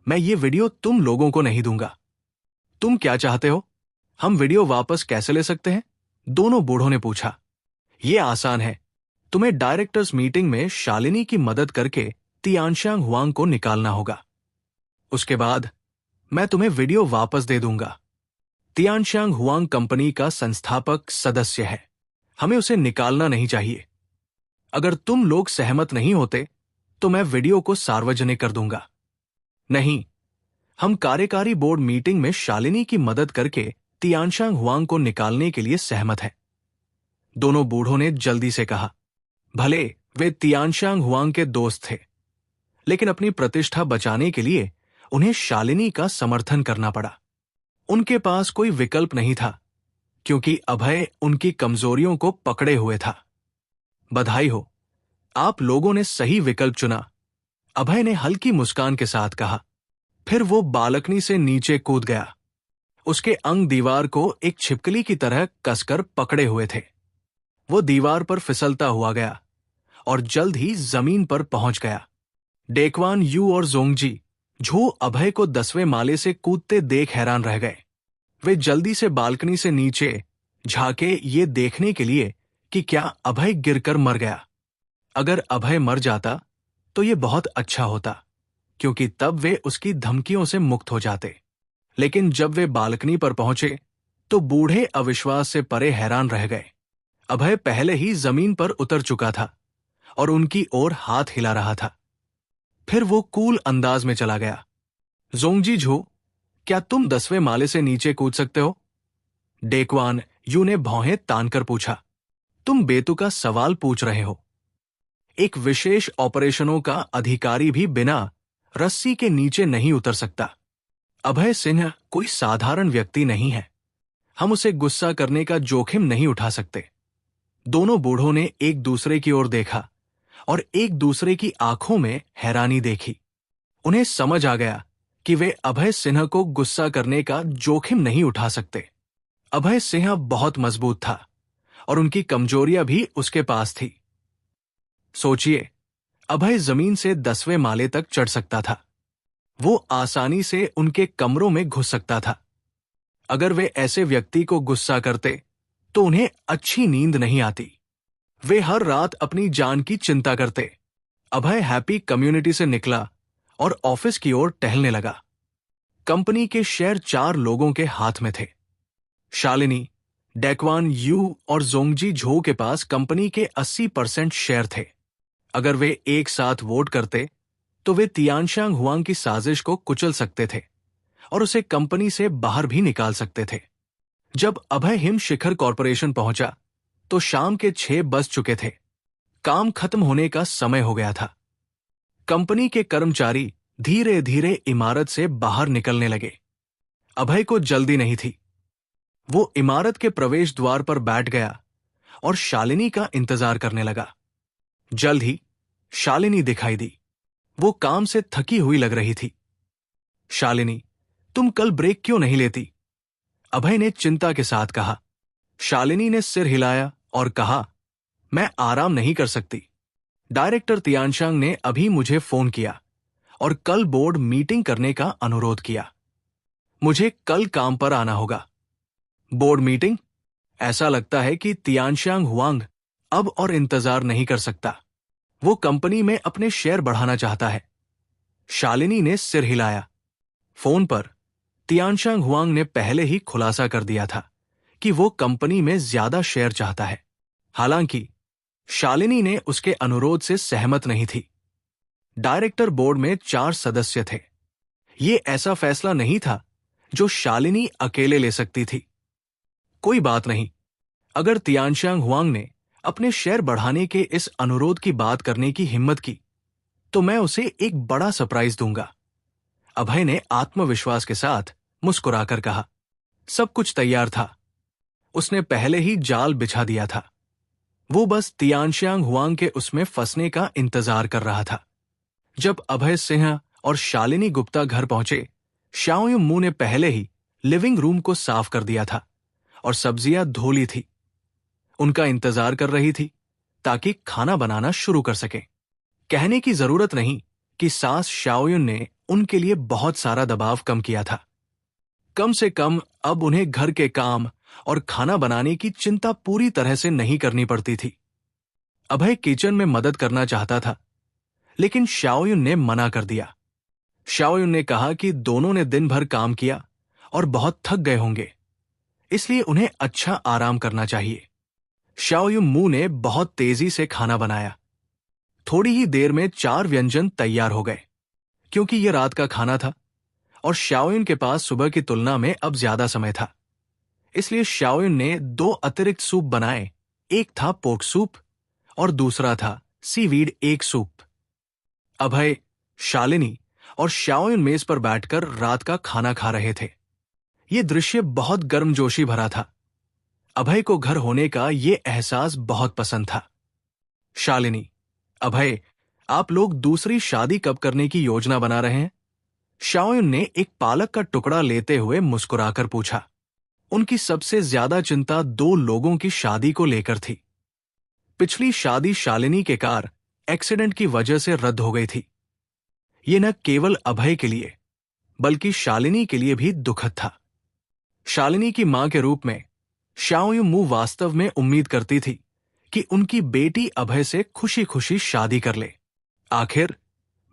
मैं ये वीडियो तुम लोगों को नहीं दूंगा। तुम क्या चाहते हो? हम वीडियो वापस कैसे ले सकते हैं? दोनों बूढ़ों ने पूछा। यह आसान है। तुम्हें डायरेक्टर्स मीटिंग में शालिनी की मदद करके तियानशांग हुआंग को निकालना होगा। उसके बाद मैं तुम्हें वीडियो वापस दे दूंगा। तियानशांग हुआंग कंपनी का संस्थापक सदस्य है। हमें उसे निकालना नहीं चाहिए। अगर तुम लोग सहमत नहीं होते तो मैं वीडियो को सार्वजनिक कर दूंगा। नहीं, हम कार्यकारी बोर्ड मीटिंग में शालिनी की मदद करके तियानशांग हुआंग को निकालने के लिए सहमत हैं। दोनों बूढ़ों ने जल्दी से कहा। भले वे तियानशांग हुआंग के दोस्त थे, लेकिन अपनी प्रतिष्ठा बचाने के लिए उन्हें शालिनी का समर्थन करना पड़ा। उनके पास कोई विकल्प नहीं था, क्योंकि अभय उनकी कमजोरियों को पकड़े हुए था। बधाई हो, आप लोगों ने सही विकल्प चुना, अभय ने हल्की मुस्कान के साथ कहा। फिर वो बालकनी से नीचे कूद गया। उसके अंग दीवार को एक छिपकली की तरह कसकर पकड़े हुए थे। वो दीवार पर फिसलता हुआ गया और जल्द ही जमीन पर पहुंच गया। डेकवान यू और जोंगजी झो अभय को 10वें माले से कूदते देख हैरान रह गए। वे जल्दी से बालकनी से नीचे झांके ये देखने के लिए कि क्या अभय गिरकर मर गया। अगर अभय मर जाता तो ये बहुत अच्छा होता, क्योंकि तब वे उसकी धमकियों से मुक्त हो जाते। लेकिन जब वे बालकनी पर पहुंचे तो बूढ़े अविश्वास से परे हैरान रह गए। अभय पहले ही जमीन पर उतर चुका था और उनकी ओर हाथ हिला रहा था। फिर वो कूल अंदाज में चला गया। जोंगजी झो, क्या तुम 10वें माले से नीचे कूद सकते हो? डेकवान यू ने भौहें तानकर पूछा। तुम बेतुका सवाल पूछ रहे हो। एक विशेष ऑपरेशनों का अधिकारी भी बिना रस्सी के नीचे नहीं उतर सकता। अभय सिन्हा कोई साधारण व्यक्ति नहीं है। हम उसे गुस्सा करने का जोखिम नहीं उठा सकते। दोनों बूढ़ों ने एक दूसरे की ओर देखा और एक दूसरे की आंखों में हैरानी देखी। उन्हें समझ आ गया कि वे अभय सिन्हा को गुस्सा करने का जोखिम नहीं उठा सकते। अभय सिन्हा बहुत मजबूत था और उनकी कमजोरियां भी उसके पास थी। सोचिए, अभय जमीन से 10वें माले तक चढ़ सकता था। वो आसानी से उनके कमरों में घुस सकता था। अगर वे ऐसे व्यक्ति को गुस्सा करते तो उन्हें अच्छी नींद नहीं आती। वे हर रात अपनी जान की चिंता करते। अभय हैप्पी कम्युनिटी से निकला और ऑफिस की ओर टहलने लगा। कंपनी के शेयर 4 लोगों के हाथ में थे। शालिनी, डेकवान यू और जोंगजी झो के पास कंपनी के 80% शेयर थे। अगर वे एक साथ वोट करते तो वे तियानशांग हुआंग की साजिश को कुचल सकते थे और उसे कंपनी से बाहर भी निकाल सकते थे। जब अभय हिम शिखर कॉरपोरेशन पहुंचा तो शाम के 6 बज चुके थे। काम खत्म होने का समय हो गया था। कंपनी के कर्मचारी धीरे धीरे इमारत से बाहर निकलने लगे। अभय को जल्दी नहीं थी। वो इमारत के प्रवेश द्वार पर बैठ गया और शालिनी का इंतजार करने लगा। जल्द ही शालिनी दिखाई दी। वो काम से थकी हुई लग रही थी। शालिनी, तुम कल ब्रेक क्यों नहीं लेती? अभय ने चिंता के साथ कहा। शालिनी ने सिर हिलाया और कहा, मैं आराम नहीं कर सकती। डायरेक्टर तियानशांग ने अभी मुझे फोन किया और कल बोर्ड मीटिंग करने का अनुरोध किया। मुझे कल काम पर आना होगा। Board meeting? ऐसा लगता है कि तियानशांग हुआंग अब और इंतजार नहीं कर सकता। वो कंपनी में अपने शेयर बढ़ाना चाहता है। शालिनी ने सिर हिलाया। फोन पर तियानशांग हुआंग ने पहले ही खुलासा कर दिया था कि वो कंपनी में ज्यादा शेयर चाहता है। हालांकि शालिनी ने उसके अनुरोध से सहमत नहीं थी। डायरेक्टर बोर्ड में 4 सदस्य थे। ये ऐसा फैसला नहीं था जो शालिनी अकेले ले सकती थी। कोई बात नहीं, अगर तियानशांग हुआंग ने अपने शेयर बढ़ाने के इस अनुरोध की बात करने की हिम्मत की तो मैं उसे एक बड़ा सरप्राइज दूंगा। अभय ने आत्मविश्वास के साथ मुस्कुराकर कहा। सब कुछ तैयार था। उसने पहले ही जाल बिछा दिया था। वो बस तियानशांग हुआंग के उसमें फंसने का इंतजार कर रहा था। जब अभय सिन्हा और शालिनी गुप्ता घर पहुंचे, शाओ मू ने पहले ही लिविंग रूम को साफ कर दिया था और सब्जियां धो ली थी। उनका इंतजार कर रही थी ताकि खाना बनाना शुरू कर सके। कहने की जरूरत नहीं कि सास शाओयुन ने उनके लिए बहुत सारा दबाव कम किया था। कम से कम अब उन्हें घर के काम और खाना बनाने की चिंता पूरी तरह से नहीं करनी पड़ती थी। अभय किचन में मदद करना चाहता था, लेकिन शाओयुन ने मना कर दिया। शाओयुन ने कहा कि दोनों ने दिन भर काम किया और बहुत थक गए होंगे, इसलिए उन्हें अच्छा आराम करना चाहिए। शाओयुन मू ने बहुत तेजी से खाना बनाया। थोड़ी ही देर में 4 व्यंजन तैयार हो गए। क्योंकि यह रात का खाना था और शाओयुन के पास सुबह की तुलना में अब ज्यादा समय था, इसलिए शाओयुन ने 2 अतिरिक्त सूप बनाए। एक था पोर्क सूप और दूसरा था सीवीड एग सूप। अभय, शालिनी और शाओयुन मेज पर बैठकर रात का खाना खा रहे थे। यह दृश्य बहुत गर्मजोशी भरा था। अभय को घर होने का यह एहसास बहुत पसंद था। शालिनी, अभय, आप लोग दूसरी शादी कब करने की योजना बना रहे हैं? शाओयुन ने एक पालक का टुकड़ा लेते हुए मुस्कुराकर पूछा। उनकी सबसे ज्यादा चिंता 2 लोगों की शादी को लेकर थी। पिछली शादी शालिनी के कार एक्सीडेंट की वजह से रद्द हो गई थी। ये न केवल अभय के लिए बल्कि शालिनी के लिए भी दुखद था। शालिनी की मां के रूप में शाओयुन मू वास्तव में उम्मीद करती थी कि उनकी बेटी अभय से खुशी खुशी शादी कर ले। आखिर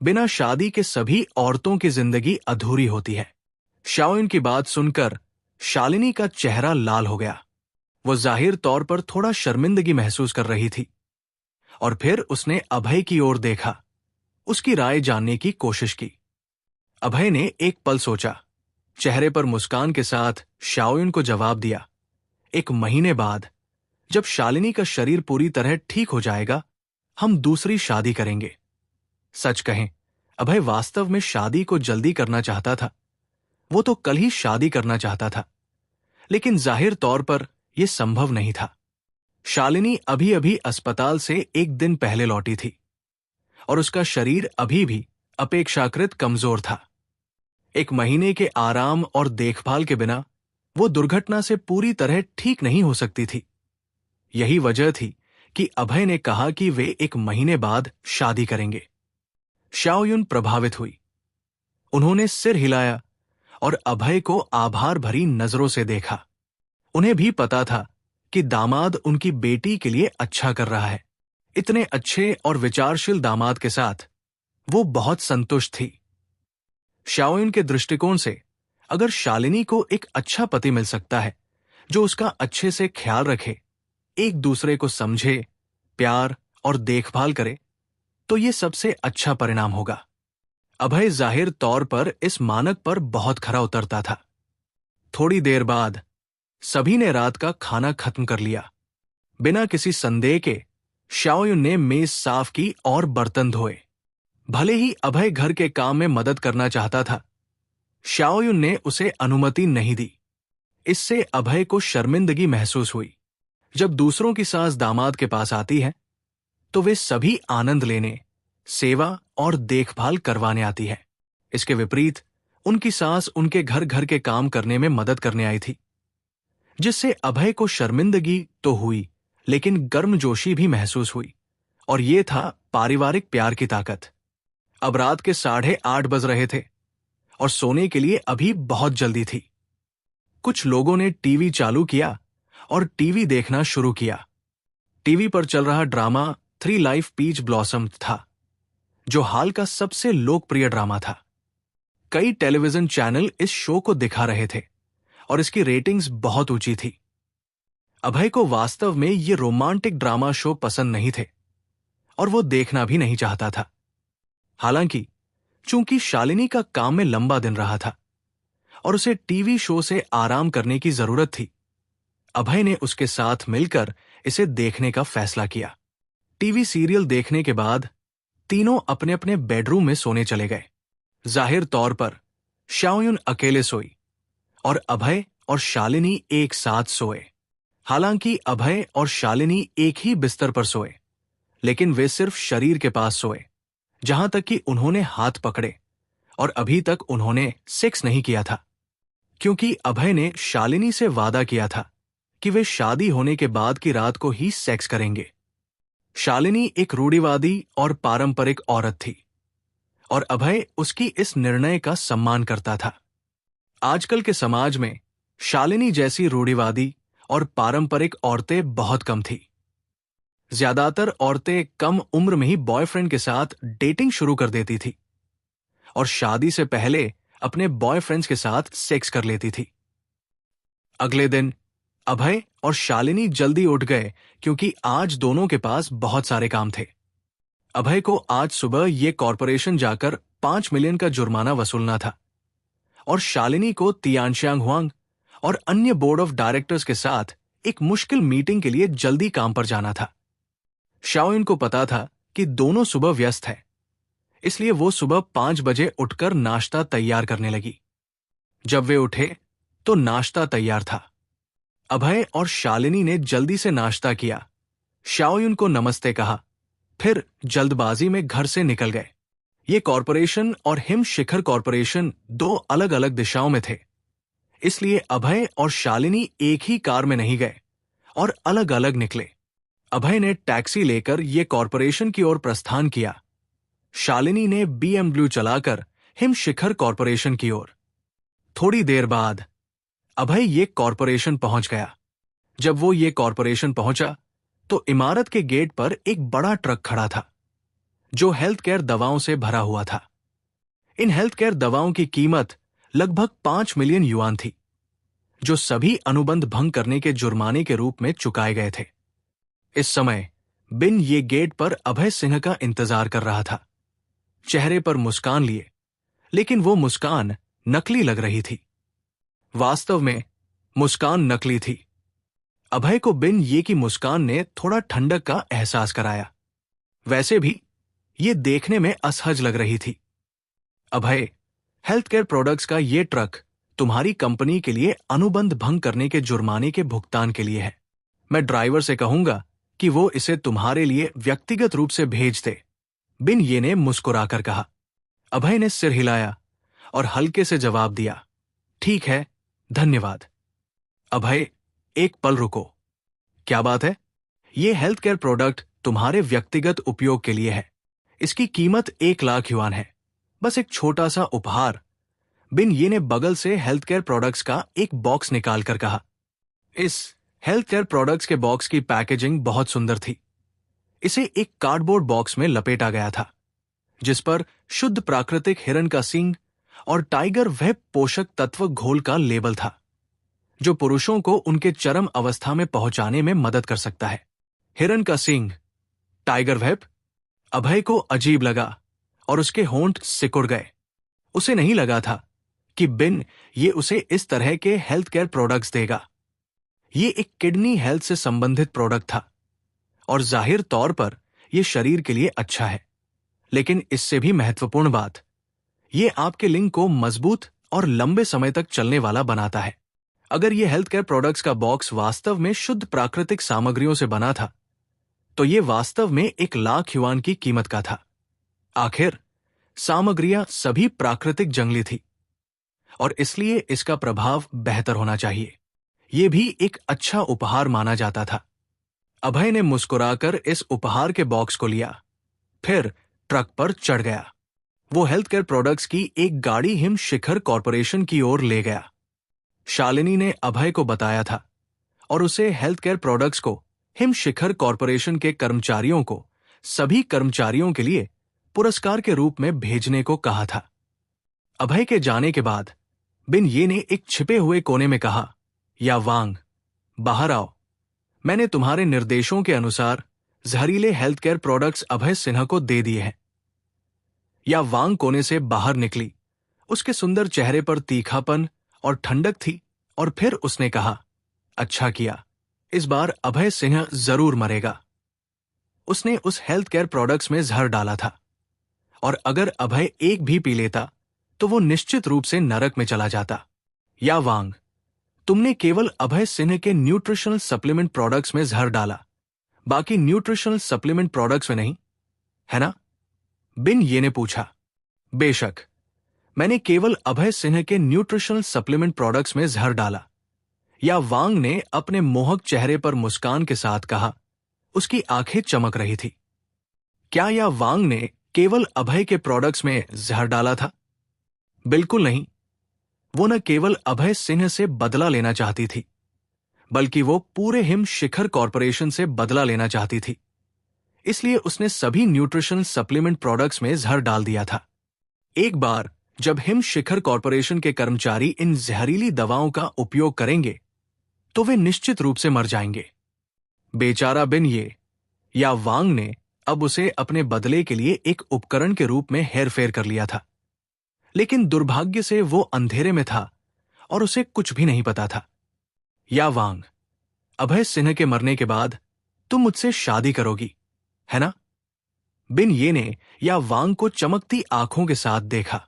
बिना शादी के सभी औरतों की जिंदगी अधूरी होती है। शाओयुन की बात सुनकर शालिनी का चेहरा लाल हो गया। वो जाहिर तौर पर थोड़ा शर्मिंदगी महसूस कर रही थी और फिर उसने अभय की ओर देखा, उसकी राय जानने की कोशिश की। अभय ने एक पल सोचा, चेहरे पर मुस्कान के साथ शाओयुन को जवाब दिया। 1 महीने बाद जब शालिनी का शरीर पूरी तरह ठीक हो जाएगा, हम दूसरी शादी करेंगे। सच कहें, अभय वास्तव में शादी को जल्दी करना चाहता था। वो तो कल ही शादी करना चाहता था, लेकिन जाहिर तौर पर यह संभव नहीं था। शालिनी अभी अभी अस्पताल से एक दिन पहले लौटी थी और उसका शरीर अभी भी अपेक्षाकृत कमजोर था। एक महीने के आराम और देखभाल के बिना वो दुर्घटना से पूरी तरह ठीक नहीं हो सकती थी। यही वजह थी कि अभय ने कहा कि वे एक महीने बाद शादी करेंगे। शाओयुन प्रभावित हुई। उन्होंने सिर हिलाया और अभय को आभार भरी नजरों से देखा। उन्हें भी पता था कि दामाद उनकी बेटी के लिए अच्छा कर रहा है। इतने अच्छे और विचारशील दामाद के साथ वो बहुत संतुष्ट थी। शाओयुन के दृष्टिकोण से अगर शालिनी को एक अच्छा पति मिल सकता है जो उसका अच्छे से ख्याल रखे, एक दूसरे को समझे, प्यार और देखभाल करे, तो ये सबसे अच्छा परिणाम होगा। अभय जाहिर तौर पर इस मानक पर बहुत खरा उतरता था। थोड़ी देर बाद सभी ने रात का खाना खत्म कर लिया। बिना किसी संदेह के शाओयुन ने मेज साफ की और बर्तन धोए। भले ही अभय घर के काम में मदद करना चाहता था, शाओयुन ने उसे अनुमति नहीं दी। इससे अभय को शर्मिंदगी महसूस हुई। जब दूसरों की सास दामाद के पास आती है तो वे सभी आनंद लेने, सेवा और देखभाल करवाने आती है। इसके विपरीत उनकी सास उनके घर घर के काम करने में मदद करने आई थी, जिससे अभय को शर्मिंदगी तो हुई, लेकिन गर्मजोशी भी महसूस हुई। और ये था पारिवारिक प्यार की ताकत। अब रात के 8:30 बज रहे थे और सोने के लिए अभी बहुत जल्दी थी। कुछ लोगों ने टीवी चालू किया और टीवी देखना शुरू किया। टीवी पर चल रहा ड्रामा 3 लाइफ पीच ब्लॉसम था, जो हाल का सबसे लोकप्रिय ड्रामा था। कई टेलीविजन चैनल इस शो को दिखा रहे थे और इसकी रेटिंग्स बहुत ऊंची थी। अभय को वास्तव में ये रोमांटिक ड्रामा शो पसंद नहीं थे और वो देखना भी नहीं चाहता था। हालांकि चूंकि शालिनी का काम में लंबा दिन रहा था और उसे टीवी शो से आराम करने की जरूरत थी, अभय ने उसके साथ मिलकर इसे देखने का फैसला किया। टीवी सीरियल देखने के बाद तीनों अपने अपने बेडरूम में सोने चले गए। जाहिर तौर पर शाओयुन अकेले सोई और अभय और शालिनी एक साथ सोए। हालांकि अभय और शालिनी एक ही बिस्तर पर सोए, लेकिन वे सिर्फ शरीर के पास सोए, जहां तक कि उन्होंने हाथ पकड़े और अभी तक उन्होंने सेक्स नहीं किया था, क्योंकि अभय ने शालिनी से वादा किया था कि वे शादी होने के बाद की रात को ही सेक्स करेंगे। शालिनी एक रूढ़िवादी और पारंपरिक औरत थी और अभय उसकी इस निर्णय का सम्मान करता था। आजकल के समाज में शालिनी जैसी रूढ़िवादी और पारंपरिक औरतें बहुत कम थी। ज्यादातर औरतें कम उम्र में ही बॉयफ्रेंड के साथ डेटिंग शुरू कर देती थी और शादी से पहले अपने बॉयफ्रेंड्स के साथ सेक्स कर लेती थी। अगले दिन अभय और शालिनी जल्दी उठ गए क्योंकि आज दोनों के पास बहुत सारे काम थे। अभय को आज सुबह ये कॉरपोरेशन जाकर 5 मिलियन का जुर्माना वसूलना था और शालिनी को तियानशियांग हुआंग और अन्य बोर्ड ऑफ डायरेक्टर्स के साथ एक मुश्किल मीटिंग के लिए जल्दी काम पर जाना था। शाओयुन को पता था कि दोनों सुबह व्यस्त है, इसलिए वो सुबह 5 बजे उठकर नाश्ता तैयार करने लगी। जब वे उठे तो नाश्ता तैयार था। अभय और शालिनी ने जल्दी से नाश्ता किया, शाओयुन को नमस्ते कहा, फिर जल्दबाजी में घर से निकल गए। ये कॉरपोरेशन और हिम शिखर कॉरपोरेशन 2 अलग अलग दिशाओं में थे, इसलिए अभय और शालिनी एक ही कार में नहीं गए और अलग अलग निकले। अभय ने टैक्सी लेकर ये कॉरपोरेशन की ओर प्रस्थान किया। शालिनी ने BMW चलाकर हिम शिखर कॉरपोरेशन की ओर। थोड़ी देर बाद अभय ये कॉरपोरेशन पहुंच गया। जब वो ये कॉरपोरेशन पहुंचा तो इमारत के गेट पर एक बड़ा ट्रक खड़ा था, जो हेल्थ केयर दवाओं से भरा हुआ था। इन हेल्थ केयर दवाओं की कीमत लगभग 5 मिलियन युआन थी, जो सभी अनुबंध भंग करने के जुर्माने के रूप में चुकाए गए थे। इस समय बिन ये गेट पर अभय सिंह का इंतजार कर रहा था, चेहरे पर मुस्कान लिए, लेकिन वो मुस्कान नकली लग रही थी। वास्तव में मुस्कान नकली थी। अभय को बिन ये की मुस्कान ने थोड़ा ठंडक का एहसास कराया। वैसे भी ये देखने में असहज लग रही थी। अभय, हेल्थ केयर प्रोडक्ट्स का ये ट्रक तुम्हारी कंपनी के लिए अनुबंध भंग करने के जुर्माने के भुगतान के लिए है। मैं ड्राइवर से कहूंगा कि वो इसे तुम्हारे लिए व्यक्तिगत रूप से भेज दे, बिन ये ने मुस्कुराकर कहा। अभय ने सिर हिलाया और हल्के से जवाब दिया, ठीक है, धन्यवाद। अभय, एक पल रुको। क्या बात है? ये हेल्थ केयर प्रोडक्ट तुम्हारे व्यक्तिगत उपयोग के लिए है। इसकी कीमत 1 लाख युआन है, बस एक छोटा सा उपहार। बिन ये ने बगल से हेल्थ केयर प्रोडक्ट्स का एक बॉक्स निकालकर कहा। इस हेल्थ केयर प्रोडक्ट्स के बॉक्स की पैकेजिंग बहुत सुंदर थी। इसे एक कार्डबोर्ड बॉक्स में लपेटा गया था, जिस पर शुद्ध प्राकृतिक हिरन का सींग और टाइगर वेब पोषक तत्व घोल का लेबल था, जो पुरुषों को उनके चरम अवस्था में पहुंचाने में मदद कर सकता है। हिरन का सींग, टाइगर वेब। अभय को अजीब लगा और उसके होंठ सिकुड़ गए। उसे नहीं लगा था कि बिन ये उसे इस तरह के हेल्थ केयर प्रोडक्ट्स देगा। ये एक किडनी हेल्थ से संबंधित प्रोडक्ट था और जाहिर तौर पर यह शरीर के लिए अच्छा है, लेकिन इससे भी महत्वपूर्ण बात, ये आपके लिंग को मजबूत और लंबे समय तक चलने वाला बनाता है। अगर यह हेल्थ केयर प्रोडक्ट्स का बॉक्स वास्तव में शुद्ध प्राकृतिक सामग्रियों से बना था, तो यह वास्तव में 1 लाख युआन की कीमत का था। आखिर सामग्रियां सभी प्राकृतिक जंगली थी और इसलिए इसका प्रभाव बेहतर होना चाहिए। यह भी एक अच्छा उपहार माना जाता था। अभय ने मुस्कुराकर इस उपहार के बॉक्स को लिया, फिर ट्रक पर चढ़ गया। वो हेल्थ केयर प्रोडक्ट्स की एक गाड़ी हिम शिखर कॉरपोरेशन की ओर ले गया। शालिनी ने अभय को बताया था और उसे हेल्थ केयर प्रोडक्ट्स को हिम शिखर कॉरपोरेशन के कर्मचारियों को सभी कर्मचारियों के लिए पुरस्कार के रूप में भेजने को कहा था। अभय के जाने के बाद बिन ये ने एक छिपे हुए कोने में कहा, या वांग, बाहर आओ। मैंने तुम्हारे निर्देशों के अनुसार जहरीले हेल्थ केयर प्रोडक्ट्स अभय सिन्हा को दे दिए हैं। या वांग कोने से बाहर निकली। उसके सुंदर चेहरे पर तीखापन और ठंडक थी और फिर उसने कहा, अच्छा किया, इस बार अभय सिन्हा जरूर मरेगा। उसने उस हेल्थ केयर प्रोडक्ट्स में जहर डाला था और अगर अभय एक भी पी लेता तो वो निश्चित रूप से नरक में चला जाता। या वांग, तुमने केवल अभय सिन्हा के न्यूट्रिशनल सप्लीमेंट प्रोडक्ट्स में जहर डाला, बाकी न्यूट्रिशनल सप्लीमेंट प्रोडक्ट्स में नहीं, है ना? बिन ये ने पूछा। बेशक, मैंने केवल अभय सिन्हा के न्यूट्रिशनल सप्लीमेंट प्रोडक्ट्स में जहर डाला। या वांग ने अपने मोहक चेहरे पर मुस्कान के साथ कहा। उसकी आंखें चमक रही थी। क्या या वांग ने केवल अभय के प्रोडक्ट्स में जहर डाला था? बिल्कुल नहीं। वो न केवल अभय सिन्हा से बदला लेना चाहती थी, बल्कि वो पूरे हिम शिखर कॉरपोरेशन से बदला लेना चाहती थी। इसलिए उसने सभी न्यूट्रिशन सप्लीमेंट प्रोडक्ट्स में जहर डाल दिया था। एक बार जब हिम शिखर कॉरपोरेशन के कर्मचारी इन जहरीली दवाओं का उपयोग करेंगे तो वे निश्चित रूप से मर जाएंगे। बेचारा बिन ये, या वांग ने अब उसे अपने बदले के लिए एक उपकरण के रूप में हेरफेर कर लिया था, लेकिन दुर्भाग्य से वो अंधेरे में था और उसे कुछ भी नहीं पता था। या वांग, अभय सिन्हा के मरने के बाद तुम मुझसे शादी करोगी, है ना? बिन ये ने या वांग को चमकती आंखों के साथ देखा।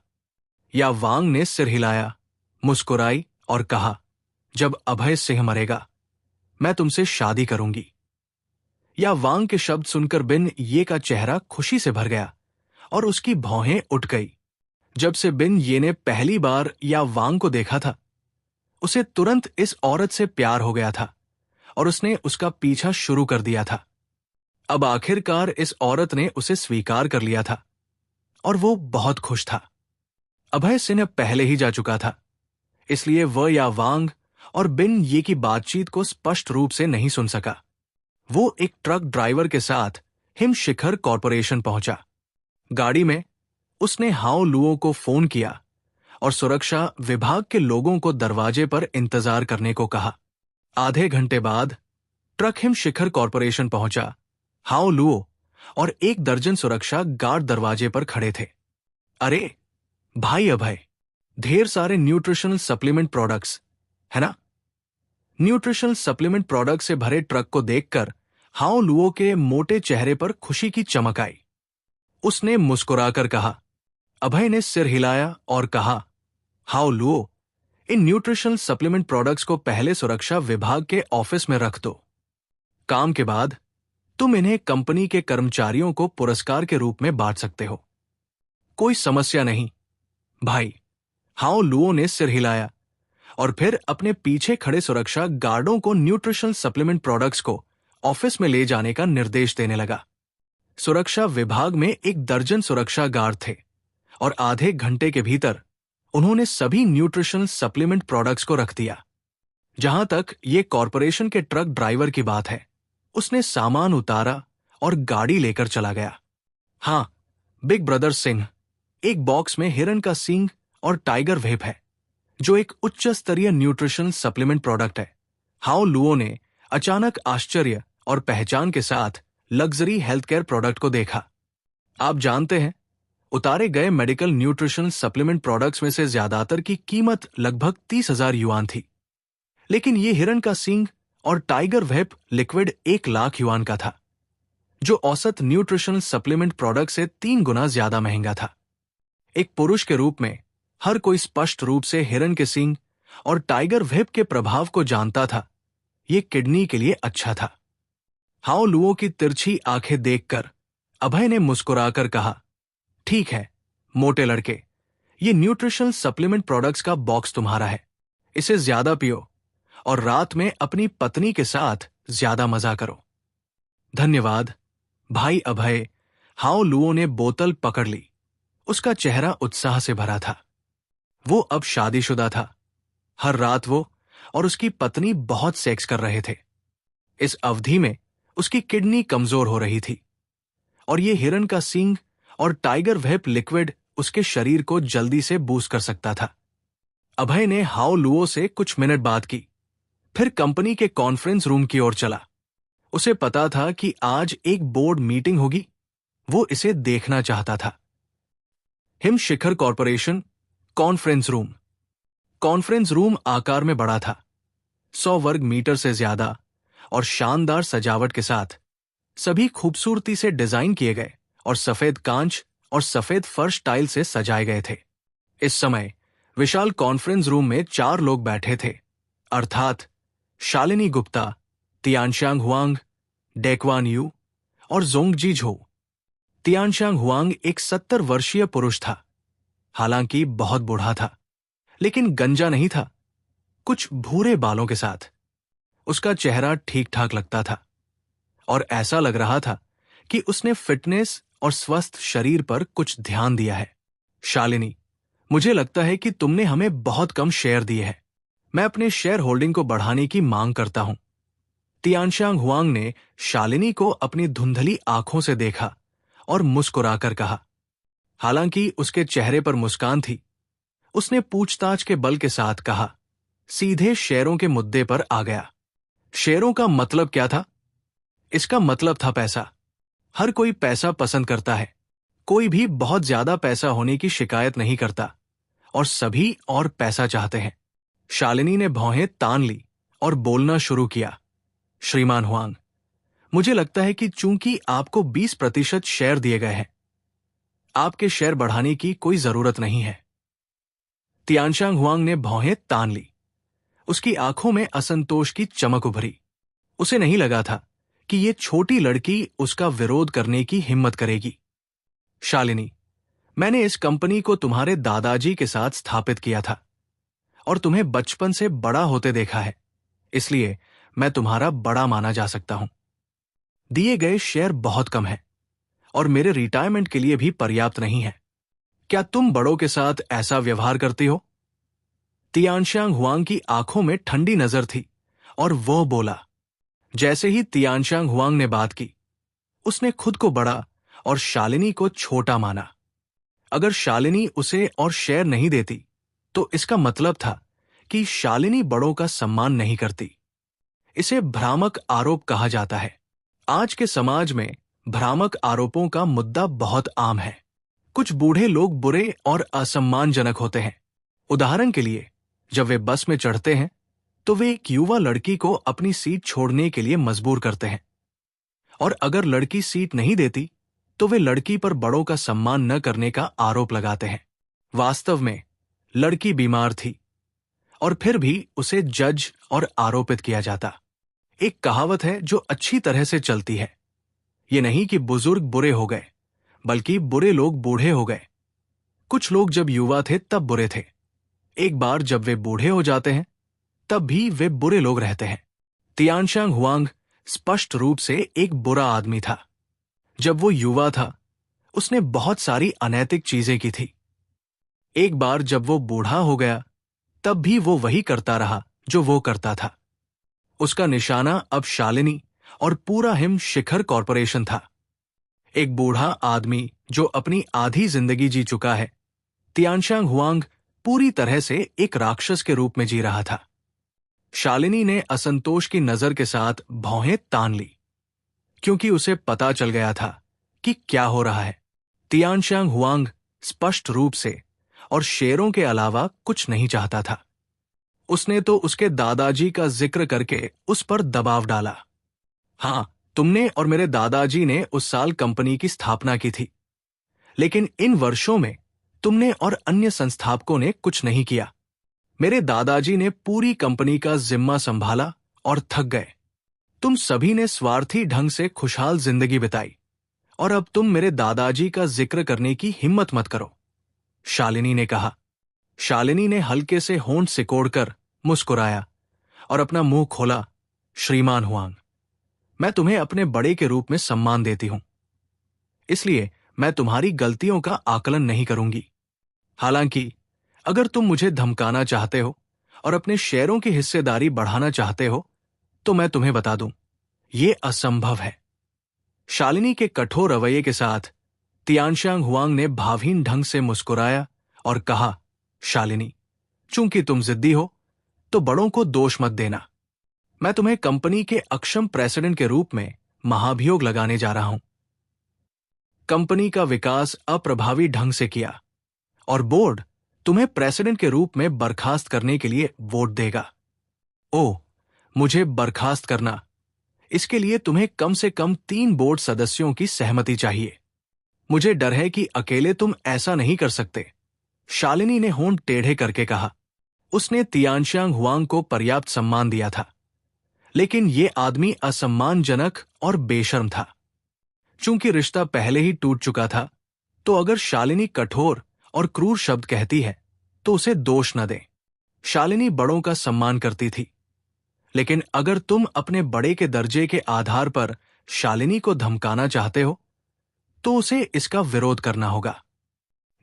या वांग ने सिर हिलाया, मुस्कुराई और कहा, जब अभय सिंह मरेगा मैं तुमसे शादी करूंगी। या वांग के शब्द सुनकर बिन ये का चेहरा खुशी से भर गया और उसकी भौहें उठ गई। जब से बिन ये ने पहली बार या वांग को देखा था, उसे तुरंत इस औरत से प्यार हो गया था और उसने उसका पीछा शुरू कर दिया था। अब आखिरकार इस औरत ने उसे स्वीकार कर लिया था और वो बहुत खुश था। अभय सिन्हा पहले ही जा चुका था, इसलिए वह या वांग और बिन ये की बातचीत को स्पष्ट रूप से नहीं सुन सका। वो एक ट्रक ड्राइवर के साथ हिम शिखर कॉरपोरेशन पहुंचा। गाड़ी में उसने हाओ लुओ को फोन किया और सुरक्षा विभाग के लोगों को दरवाजे पर इंतजार करने को कहा। आधे घंटे बाद ट्रक हिम शिखर कॉरपोरेशन पहुंचा। हाओ लुओ और 1 दर्जन सुरक्षा गार्ड दरवाजे पर खड़े थे। अरे भाई अभय, ढेर सारे न्यूट्रिशनल सप्लीमेंट प्रोडक्ट्स, है ना? न्यूट्रिशनल सप्लीमेंट प्रोडक्ट से भरे ट्रक को देखकर हाओ लुओ के मोटे चेहरे पर खुशी की चमक आई। उसने मुस्कुराकर कहा। अभय ने सिर हिलाया और कहा, हाओ लुओ, इन न्यूट्रिशनल सप्लीमेंट प्रोडक्ट्स को पहले सुरक्षा विभाग के ऑफिस में रख दो। काम के बाद तुम इन्हें कंपनी के कर्मचारियों को पुरस्कार के रूप में बांट सकते हो। कोई समस्या नहीं भाई, हाओ लुओ ने सिर हिलाया और फिर अपने पीछे खड़े सुरक्षा गार्डों को न्यूट्रिशनल सप्लीमेंट प्रोडक्ट्स को ऑफिस में ले जाने का निर्देश देने लगा। सुरक्षा विभाग में 1 दर्जन सुरक्षा गार्ड थे और आधे घंटे के भीतर उन्होंने सभी न्यूट्रिशनल सप्लीमेंट प्रोडक्ट्स को रख दिया। जहां तक ये कॉरपोरेशन के ट्रक ड्राइवर की बात है, उसने सामान उतारा और गाड़ी लेकर चला गया। हां, बिग ब्रदर सिंह, एक बॉक्स में हिरन का सींग और टाइगर वेप है, जो एक उच्च स्तरीय न्यूट्रिशन सप्लीमेंट प्रोडक्ट है। हाओ लुओ ने अचानक आश्चर्य और पहचान के साथ लग्जरी हेल्थ केयर प्रोडक्ट को देखा। आप जानते हैं, उतारे गए मेडिकल न्यूट्रिशन सप्लीमेंट प्रोडक्ट्स में से ज्यादातर की कीमत लगभग 30,000 युआन थी, लेकिन ये हिरन का सींग और टाइगर वेप लिक्विड 1 लाख युआन का था, जो औसत न्यूट्रिशनल सप्लीमेंट प्रोडक्ट से 3 गुना ज्यादा महंगा था। एक पुरुष के रूप में हर कोई स्पष्ट रूप से हिरन के सींग और टाइगर वेप के प्रभाव को जानता था। यह किडनी के लिए अच्छा था। हाओ लुओ की तिरछी आंखें देखकर अभय ने मुस्कुराकर कहा, ठीक है मोटे लड़के, ये न्यूट्रिशनल सप्लीमेंट प्रोडक्ट्स का बॉक्स तुम्हारा है। इसे ज्यादा पियो और रात में अपनी पत्नी के साथ ज्यादा मजा करो। धन्यवाद भाई अभय। हाओ लुओ ने बोतल पकड़ ली। उसका चेहरा उत्साह से भरा था। वो अब शादीशुदा था। हर रात वो और उसकी पत्नी बहुत सेक्स कर रहे थे। इस अवधि में उसकी किडनी कमजोर हो रही थी और ये हिरन का सींग और टाइगर वेप लिक्विड उसके शरीर को जल्दी से बूस्ट कर सकता था। अभय ने हाओ लुओ से कुछ मिनट बात की, फिर कंपनी के कॉन्फ्रेंस रूम की ओर चला। उसे पता था कि आज एक बोर्ड मीटिंग होगी। वो इसे देखना चाहता था। Him Shikhar corporation conference room. Conference room आकार में बड़ा था, 100 वर्ग मीटर से ज्यादा और शानदार सजावट के साथ। सभी खूबसूरती से डिजाइन किए गए और सफेद कांच और सफेद फर्श टाइल से सजाए गए थे। इस समय विशाल कॉन्फ्रेंस रूम में 4 लोग बैठे थे, अर्थात शालिनी गुप्ता, तियानशांग हुआंग, डेकवान यू और जोंगजी झो। तियानशांग हुआंग एक 70 वर्षीय पुरुष था। हालांकि बहुत बूढ़ा था, लेकिन गंजा नहीं था, कुछ भूरे बालों के साथ। उसका चेहरा ठीक ठाक लगता था और ऐसा लग रहा था कि उसने फिटनेस और स्वस्थ शरीर पर कुछ ध्यान दिया है। शालिनी, मुझे लगता है कि तुमने हमें बहुत कम शेयर दिए हैं। मैं अपने शेयर होल्डिंग को बढ़ाने की मांग करता हूं। तियानशांग हुआंग ने शालिनी को अपनी धुंधली आंखों से देखा और मुस्कुराकर कहा। हालांकि उसके चेहरे पर मुस्कान थी, उसने पूछताछ के बल के साथ कहा, सीधे शेयरों के मुद्दे पर आ गया। शेयरों का मतलब क्या था? इसका मतलब था पैसा। हर कोई पैसा पसंद करता है। कोई भी बहुत ज्यादा पैसा होने की शिकायत नहीं करता और सभी और पैसा चाहते हैं। शालिनी ने भौहें तान ली और बोलना शुरू किया। श्रीमान हुआंग, मुझे लगता है कि चूंकि आपको 20% शेयर दिए गए हैं, आपके शेयर बढ़ाने की कोई जरूरत नहीं है। तियानशांग हुआंग ने भौहें तान ली। उसकी आंखों में असंतोष की चमक उभरी। उसे नहीं लगा था कि ये छोटी लड़की उसका विरोध करने की हिम्मत करेगी। शालिनी, मैंने इस कंपनी को तुम्हारे दादाजी के साथ स्थापित किया था और तुम्हें बचपन से बड़ा होते देखा है, इसलिए मैं तुम्हारा बड़ा माना जा सकता हूं। दिए गए शेयर बहुत कम है और मेरे रिटायरमेंट के लिए भी पर्याप्त नहीं है। क्या तुम बड़ों के साथ ऐसा व्यवहार करती हो? तियानशांग हुआंग की आंखों में ठंडी नजर थी और वह बोला। जैसे ही तियानशांग हुआंग ने बात की, उसने खुद को बड़ा और शालिनी को छोटा माना। अगर शालिनी उसे और शेयर नहीं देती, तो इसका मतलब था कि शालिनी बड़ों का सम्मान नहीं करती। इसे भ्रामक आरोप कहा जाता है। आज के समाज में भ्रामक आरोपों का मुद्दा बहुत आम है। कुछ बूढ़े लोग बुरे और असम्मानजनक होते हैं। उदाहरण के लिए, जब वे बस में चढ़ते हैं तो वे एक युवा लड़की को अपनी सीट छोड़ने के लिए मजबूर करते हैं, और अगर लड़की सीट नहीं देती तो वे लड़की पर बड़ों का सम्मान न करने का आरोप लगाते हैं। वास्तव में लड़की बीमार थी और फिर भी उसे जज और आरोपित किया जाता। एक कहावत है जो अच्छी तरह से चलती है, ये नहीं कि बुजुर्ग बुरे हो गए, बल्कि बुरे लोग बूढ़े हो गए। कुछ लोग जब युवा थे तब बुरे थे, एक बार जब वे बूढ़े हो जाते हैं तब भी वे बुरे लोग रहते हैं। तियानशांग हुआंग स्पष्ट रूप से एक बुरा आदमी था। जब वो युवा था उसने बहुत सारी अनैतिक चीजें की थी। एक बार जब वो बूढ़ा हो गया तब भी वो वही करता रहा जो वो करता था। उसका निशाना अब शालिनी और पूरा हिम शिखर कॉरपोरेशन था। एक बूढ़ा आदमी जो अपनी आधी जिंदगी जी चुका है, तियानशांग हुआंग पूरी तरह से एक राक्षस के रूप में जी रहा था। शालिनी ने असंतोष की नजर के साथ भौहें तान ली, क्योंकि उसे पता चल गया था कि क्या हो रहा है। तियानशांग हुआंग स्पष्ट रूप से और शेरों के अलावा कुछ नहीं चाहता था। उसने तो उसके दादाजी का जिक्र करके उस पर दबाव डाला। हां, तुमने और मेरे दादाजी ने उस साल कंपनी की स्थापना की थी, लेकिन इन वर्षों में तुमने और अन्य संस्थापकों ने कुछ नहीं किया। मेरे दादाजी ने पूरी कंपनी का जिम्मा संभाला और थक गए। तुम सभी ने स्वार्थी ढंग से खुशहाल जिंदगी बिताई, और अब तुम मेरे दादाजी का जिक्र करने की हिम्मत मत करो, शालिनी ने कहा। शालिनी ने हल्के से होंठ सिकोड़कर मुस्कुराया और अपना मुंह खोला। श्रीमान हुआंग, मैं तुम्हें अपने बड़े के रूप में सम्मान देती हूं, इसलिए मैं तुम्हारी गलतियों का आकलन नहीं करूंगी। हालांकि अगर तुम मुझे धमकाना चाहते हो और अपने शेयरों की हिस्सेदारी बढ़ाना चाहते हो तो मैं तुम्हें बता दूं, यह असंभव है। शालिनी के कठोर रवैये के साथ तियानशांग हुआंग ने भावहीन ढंग से मुस्कुराया और कहा, शालिनी, चूंकि तुम जिद्दी हो तो बड़ों को दोष मत देना। मैं तुम्हें कंपनी के अक्षम प्रेसिडेंट के रूप में महाभियोग लगाने जा रहा हूं। कंपनी का विकास अप्रभावी ढंग से किया और बोर्ड तुम्हें प्रेसिडेंट के रूप में बर्खास्त करने के लिए वोट देगा। ओह, मुझे बर्खास्त करना, इसके लिए तुम्हें कम से कम 3 बोर्ड सदस्यों की सहमति चाहिए। मुझे डर है कि अकेले तुम ऐसा नहीं कर सकते, शालिनी ने होंठ टेढ़े करके कहा। उसने तियानशांग हुआंग को पर्याप्त सम्मान दिया था, लेकिन यह आदमी असम्मानजनक और बेशर्म था। चूंकि रिश्ता पहले ही टूट चुका था, तो अगर शालिनी कठोर और क्रूर शब्द कहती है तो उसे दोष न दें। शालिनी बड़ों का सम्मान करती थी, लेकिन अगर तुम अपने बड़े के दर्जे के आधार पर शालिनी को धमकाना चाहते हो तो उसे इसका विरोध करना होगा।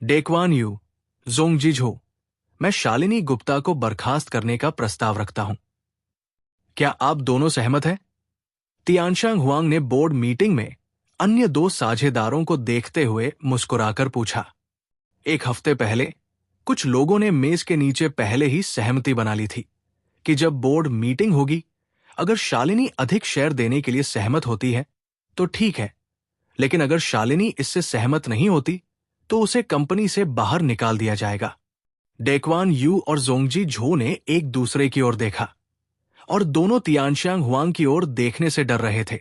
डेक्वान यू, जोंगजिझो, मैं शालिनी गुप्ता को बर्खास्त करने का प्रस्ताव रखता हूं। क्या आप दोनों सहमत हैं? तियानशांग हुआंग ने बोर्ड मीटिंग में अन्य 2 साझेदारों को देखते हुए मुस्कुराकर पूछा। 1 हफ्ते पहले कुछ लोगों ने मेज के नीचे पहले ही सहमति बना ली थी कि जब बोर्ड मीटिंग होगी, अगर शालिनी अधिक शेयर देने के लिए सहमत होती है तो ठीक है, लेकिन अगर शालिनी इससे सहमत नहीं होती तो उसे कंपनी से बाहर निकाल दिया जाएगा। डेक्वान यू और जोंगजी झो ने एक दूसरे की ओर देखा और दोनों तियानशांग हुआंग की ओर देखने से डर रहे थे।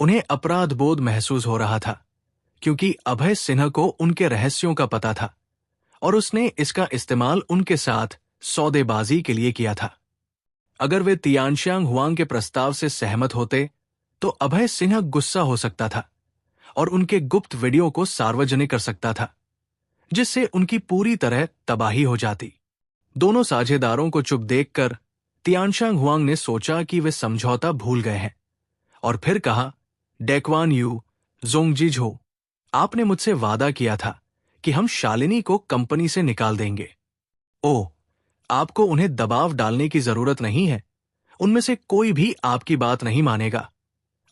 उन्हें अपराध बोध महसूस हो रहा था, क्योंकि अभय सिन्हा को उनके रहस्यों का पता था और उसने इसका इस्तेमाल उनके साथ सौदेबाजी के लिए किया था। अगर वे तियानशांग हुआंग के प्रस्ताव से सहमत होते तो अभय सिन्हा गुस्सा हो सकता था और उनके गुप्त वीडियो को सार्वजनिक कर सकता था, जिससे उनकी पूरी तरह तबाही हो जाती। दोनों साझेदारों को चुप देखकर तियानशांग हुआंग ने सोचा कि वे समझौता भूल गए हैं और फिर कहा, डेक्वान यू, जोंगजिझो, आपने मुझसे वादा किया था कि हम शालिनी को कंपनी से निकाल देंगे। ओह, आपको उन्हें दबाव डालने की जरूरत नहीं है, उनमें से कोई भी आपकी बात नहीं मानेगा।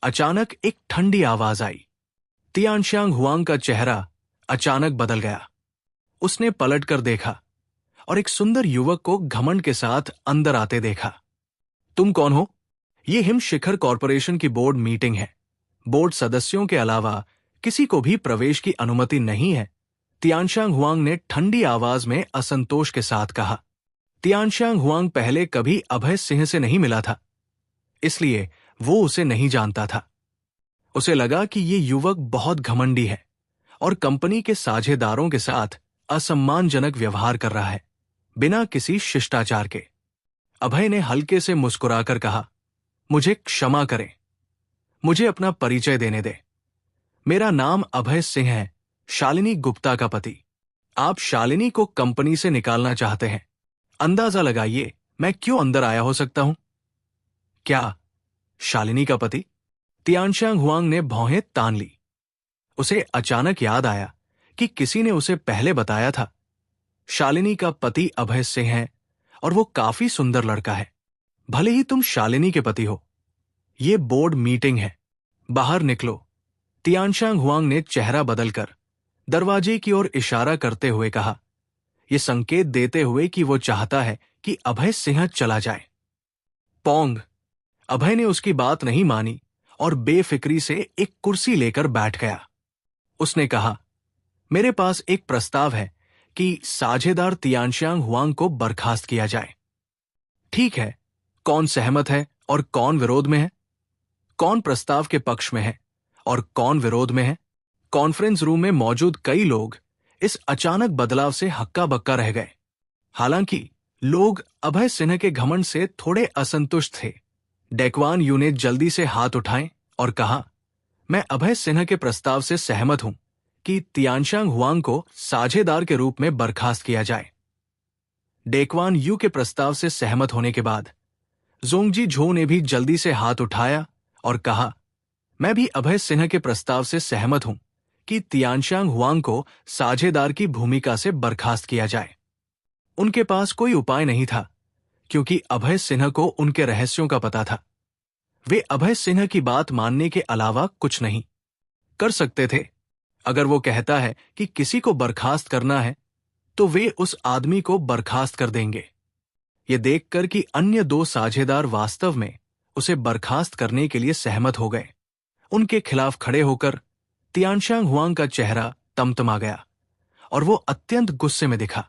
अचानक एक ठंडी आवाज आई। तियानशांग हुआंग का चेहरा अचानक बदल गया। उसने पलटकर देखा और एक सुंदर युवक को घमंड के साथ अंदर आते देखा। तुम कौन हो? यह हिम शिखर कॉरपोरेशन की बोर्ड मीटिंग है। बोर्ड सदस्यों के अलावा किसी को भी प्रवेश की अनुमति नहीं है, तियानशांग हुआंग ने ठंडी आवाज में असंतोष के साथ कहा। तियानशांग हुआंग पहले कभी अभय सिंह से नहीं मिला था, इसलिए वो उसे नहीं जानता था। उसे लगा कि ये युवक बहुत घमंडी है और कंपनी के साझेदारों के साथ असम्मानजनक व्यवहार कर रहा है, बिना किसी शिष्टाचार के। अभय ने हल्के से मुस्कुराकर कहा, मुझे क्षमा करें, मुझे अपना परिचय देने दे। मेरा नाम अभय सिंह है, शालिनी गुप्ता का पति। आप शालिनी को कंपनी से निकालना चाहते हैं। अंदाजा लगाइए मैं क्यों अंदर आया हो सकता हूं। क्या शालिनी का पति? तियानशांग हुआंग ने भौहें तान ली। उसे अचानक याद आया कि किसी ने उसे पहले बताया था, शालिनी का पति अभय सिंह है और वो काफी सुंदर लड़का है। भले ही तुम शालिनी के पति हो। ये बोर्ड मीटिंग है, बाहर निकलो। तियानशांग हुआंग ने चेहरा बदलकर दरवाजे की ओर इशारा करते हुए कहा, यह संकेत देते हुए कि वो चाहता है कि अभय सिंह चला जाए। पोंग। अभय ने उसकी बात नहीं मानी और बेफिक्री से एक कुर्सी लेकर बैठ गया। उसने कहा, मेरे पास एक प्रस्ताव है कि साझेदार तियानशांग हुआंग को बर्खास्त किया जाए। ठीक है, कौन सहमत है और कौन विरोध में है? कौन प्रस्ताव के पक्ष में है और कौन विरोध में है? कॉन्फ्रेंस रूम में मौजूद कई लोग इस अचानक बदलाव से हक्का बक्का रह गए। हालांकि लोग अभय सिन्हा के घमंड से थोड़े असंतुष्ट थे। डेकवान यू ने जल्दी से हाथ उठाए और कहा, मैं अभय सिन्हा के प्रस्ताव से सहमत हूं कि तियानशांग हुआंग को साझेदार के रूप में बर्खास्त किया जाए। डेकवान यू के प्रस्ताव से सहमत होने के बाद जोंगजी झो ने भी जल्दी से हाथ उठाया और कहा, मैं भी अभय सिन्हा के प्रस्ताव से सहमत हूं कि तियानशांग हुआंग को साझेदार की भूमिका से बर्खास्त किया जाए। उनके पास कोई उपाय नहीं था, क्योंकि अभय सिन्हा को उनके रहस्यों का पता था। वे अभय सिन्हा की बात मानने के अलावा कुछ नहीं कर सकते थे। अगर वो कहता है कि किसी को बर्खास्त करना है, तो वे उस आदमी को बर्खास्त कर देंगे। ये देखकर कि अन्य दो साझेदार वास्तव में उसे बर्खास्त करने के लिए सहमत हो गए, उनके खिलाफ खड़े होकर तियानशांग हुआंग का चेहरा तमतमा गया और वो अत्यंत गुस्से में दिखा।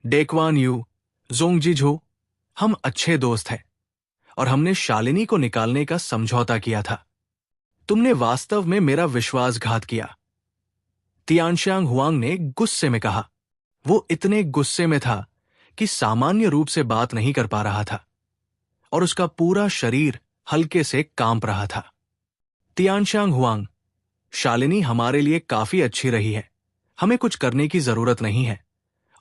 डेकवान यू, जोंगजी झो, हम अच्छे दोस्त हैं और हमने शालिनी को निकालने का समझौता किया था। तुमने वास्तव में मेरा विश्वासघात किया। तियानशांग हुआंग ने गुस्से में कहा। वो इतने गुस्से में था कि सामान्य रूप से बात नहीं कर पा रहा था और उसका पूरा शरीर हल्के से कांप रहा था। तियानशांग हुआंग, शालिनी हमारे लिए काफी अच्छी रही है। हमें कुछ करने की जरूरत नहीं है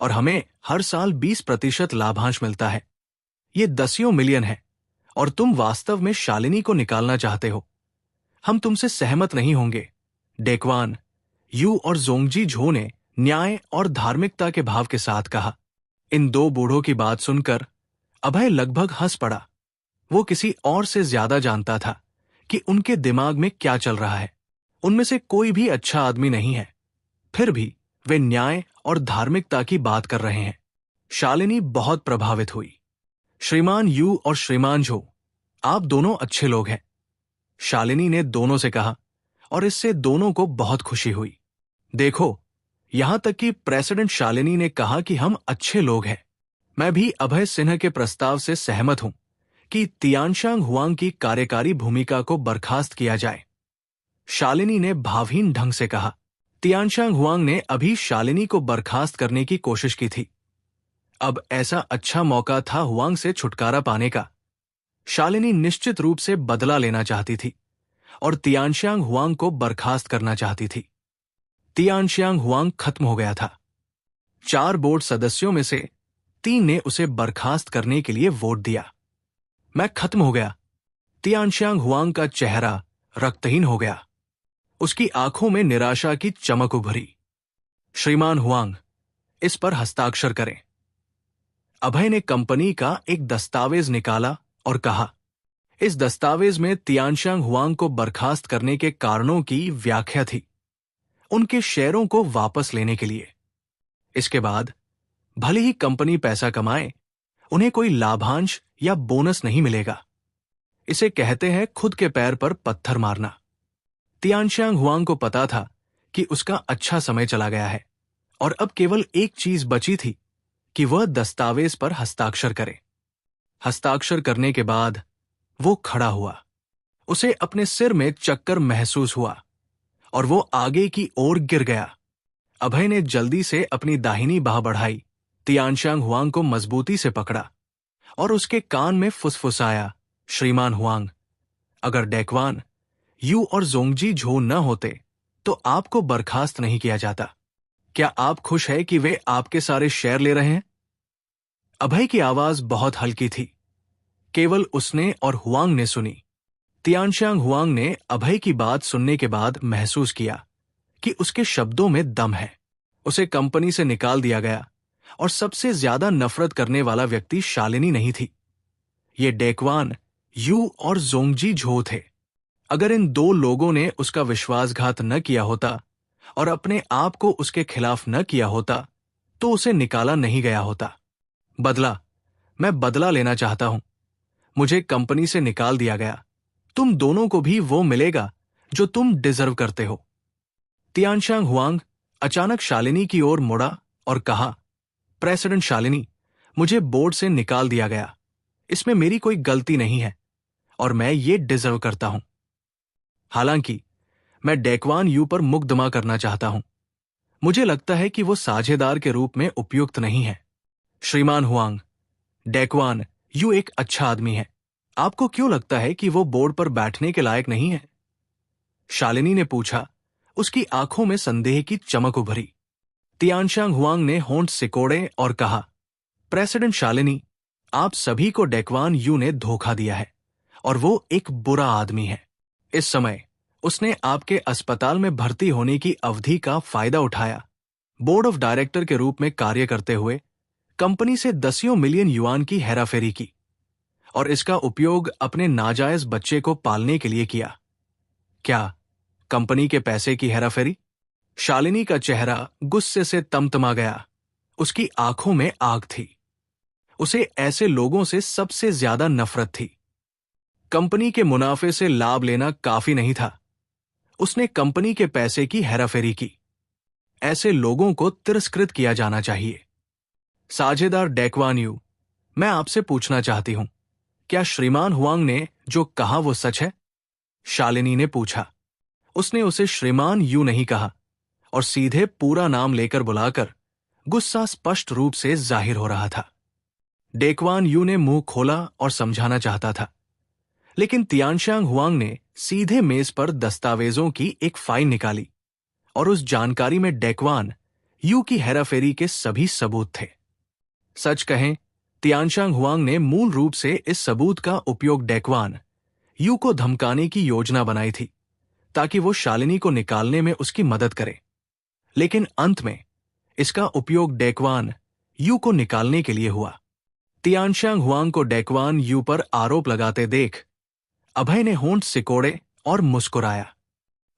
और हमें हर साल 20% लाभांश मिलता है। ये 10 मिलियन है और तुम वास्तव में शालिनी को निकालना चाहते हो। हम तुमसे सहमत नहीं होंगे। डेकवान यू और जोंगजी झो ने न्याय और धार्मिकता के भाव के साथ कहा। इन दो बूढ़ों की बात सुनकर अभय लगभग हंस पड़ा। वो किसी और से ज्यादा जानता था कि उनके दिमाग में क्या चल रहा है। उनमें से कोई भी अच्छा आदमी नहीं है, फिर भी वे न्याय और धार्मिकता की बात कर रहे हैं। शालिनी बहुत प्रभावित हुई। श्रीमान यू और श्रीमान झो, आप दोनों अच्छे लोग हैं, शालिनी ने दोनों से कहा और इससे दोनों को बहुत खुशी हुई। देखो, यहां तक कि प्रेसिडेंट शालिनी ने कहा कि हम अच्छे लोग हैं। मैं भी अभय सिन्हा के प्रस्ताव से सहमत हूं कि तियानशांग हुआंग की कार्यकारी भूमिका को बर्खास्त किया जाए, शालिनी ने भावहीन ढंग से कहा। तियानशांग हुआंग ने अभी शालिनी को बर्खास्त करने की कोशिश की थी। अब ऐसा अच्छा मौका था हुआंग से छुटकारा पाने का। शालिनी निश्चित रूप से बदला लेना चाहती थी और तियानशांग हुआंग को बर्खास्त करना चाहती थी। तियानशांग हुआंग खत्म हो गया था। 4 बोर्ड सदस्यों में से 3 ने उसे बर्खास्त करने के लिए वोट दिया। मैं खत्म हो गया। तियानशांग हुआंग का चेहरा रक्तहीन हो गया। उसकी आंखों में निराशा की चमक उभरी। श्रीमान हुआंग, इस पर हस्ताक्षर करें। अभय ने कंपनी का एक दस्तावेज निकाला और कहा, इस दस्तावेज में तियानशांग हुआंग को बर्खास्त करने के कारणों की व्याख्या थी, उनके शेयरों को वापस लेने के लिए। इसके बाद भले ही कंपनी पैसा कमाए, उन्हें कोई लाभांश या बोनस नहीं मिलेगा। इसे कहते हैं खुद के पैर पर पत्थर मारना। तियानशांग हुआंग को पता था कि उसका अच्छा समय चला गया है और अब केवल एक चीज बची थी कि वह दस्तावेज पर हस्ताक्षर करे। हस्ताक्षर करने के बाद वो खड़ा हुआ। उसे अपने सिर में चक्कर महसूस हुआ और वो आगे की ओर गिर गया। अभय ने जल्दी से अपनी दाहिनी बाह बढ़ाई, तियानशांग हुआंग को मजबूती से पकड़ा और उसके कान में फुसफुसाया, श्रीमान हुआंग, अगर डेकवान, यू और जोंगजी झो न होते तो आपको बर्खास्त नहीं किया जाता। क्या आप खुश है कि वे आपके सारे शेयर ले रहे हैं? अभय की आवाज बहुत हल्की थी। केवल उसने और हुआंग ने सुनी। तियानशांग हुआंग ने अभय की बात सुनने के बाद महसूस किया कि उसके शब्दों में दम है। उसे कंपनी से निकाल दिया गया और सबसे ज्यादा नफरत करने वाला व्यक्ति शालिनी नहीं थी। ये डेकवान, यू और जोंगजी झो थे। अगर इन दो लोगों ने उसका विश्वासघात न किया होता और अपने आप को उसके खिलाफ न किया होता तो उसे निकाला नहीं गया होता। बदला, मैं बदला लेना चाहता हूं। मुझे कंपनी से निकाल दिया गया। तुम दोनों को भी वो मिलेगा जो तुम डिजर्व करते हो। तियानशांग हुआंग अचानक शालिनी की ओर मुड़ा और कहा, प्रेसिडेंट शालिनी, मुझे बोर्ड से निकाल दिया गया। इसमें मेरी कोई गलती नहीं है और मैं ये डिजर्व करता हूं। हालांकि मैं डेकवान यू पर मुकदमा करना चाहता हूं। मुझे लगता है कि वो साझेदार के रूप में उपयुक्त नहीं है। श्रीमान हुआंग, डेकवान यू एक अच्छा आदमी है। आपको क्यों लगता है कि वो बोर्ड पर बैठने के लायक नहीं है? शालिनी ने पूछा, उसकी आंखों में संदेह की चमक उभरी। तियानशांग हुआंग ने होंठ सिकोड़े और कहा, प्रेसिडेंट शालिनी, आप सभी को डेकवान यू ने धोखा दिया है और वो एक बुरा आदमी है। इस समय उसने आपके अस्पताल में भर्ती होने की अवधि का फायदा उठाया। बोर्ड ऑफ डायरेक्टर के रूप में कार्य करते हुए कंपनी से दसियों मिलियन युआन की हेराफेरी की और इसका उपयोग अपने नाजायज बच्चे को पालने के लिए किया। क्या कंपनी के पैसे की हेराफेरी? शालिनी का चेहरा गुस्से से तमतमा गया। उसकी आंखों में आग थी। उसे ऐसे लोगों से सबसे ज्यादा नफरत थी। कंपनी के मुनाफे से लाभ लेना काफी नहीं था। उसने कंपनी के पैसे की हेराफेरी की। ऐसे लोगों को तिरस्कृत किया जाना चाहिए। साझेदार डेकवान यू, मैं आपसे पूछना चाहती हूं, क्या श्रीमान हुआंग ने जो कहा वो सच है? शालिनी ने पूछा। उसने उसे श्रीमान यू नहीं कहा और सीधे पूरा नाम लेकर बुलाकर गुस्सा स्पष्ट रूप से जाहिर हो रहा था। डेकवान यू ने मुंह खोला और समझाना चाहता था, लेकिन तियानशांग हुआंग ने सीधे मेज पर दस्तावेजों की एक फाइल निकाली और उस जानकारी में डेकवान यू की हेराफेरी के सभी सबूत थे। सच कहें, तियानशांग हुआंग ने मूल रूप से इस सबूत का उपयोग डेकवान यू को धमकाने की योजना बनाई थी ताकि वो शालिनी को निकालने में उसकी मदद करे। लेकिन अंत में इसका उपयोग डेकवान यू को निकालने के लिए हुआ। तियानशांग हुआंग को डेकवान यू पर आरोप लगाते देख अभय ने होंठ सिकोड़े और मुस्कुराया।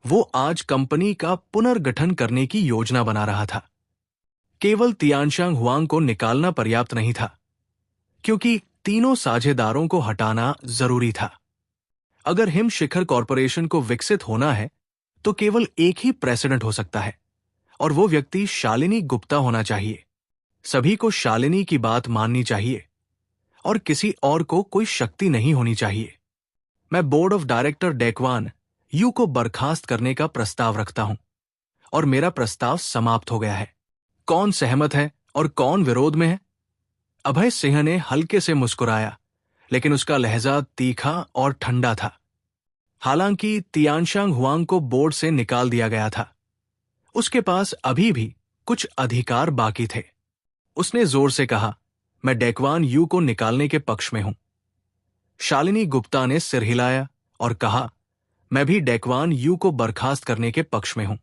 वो आज कंपनी का पुनर्गठन करने की योजना बना रहा था। केवल तियानशांग हुआंग को निकालना पर्याप्त नहीं था, क्योंकि तीनों साझेदारों को हटाना जरूरी था। अगर हिम शिखर कॉरपोरेशन को विकसित होना है तो केवल एक ही प्रेसिडेंट हो सकता है और वो व्यक्ति शालिनी गुप्ता होना चाहिए। सभी को शालिनी की बात माननी चाहिए और किसी और को कोई शक्ति नहीं होनी चाहिए। मैं बोर्ड ऑफ डायरेक्टर डेकवान यू को बर्खास्त करने का प्रस्ताव रखता हूं और मेरा प्रस्ताव समाप्त हो गया है। कौन सहमत है और कौन विरोध में है? अभय सिंह ने हल्के से मुस्कुराया, लेकिन उसका लहजा तीखा और ठंडा था। हालांकि तियानशांग हुआंग को बोर्ड से निकाल दिया गया था, उसके पास अभी भी कुछ अधिकार बाकी थे। उसने जोर से कहा, मैं डेकवान यू को निकालने के पक्ष में हूं। शालिनी गुप्ता ने सिर हिलाया और कहा, मैं भी डेकवान यू को बर्खास्त करने के पक्ष में हूं।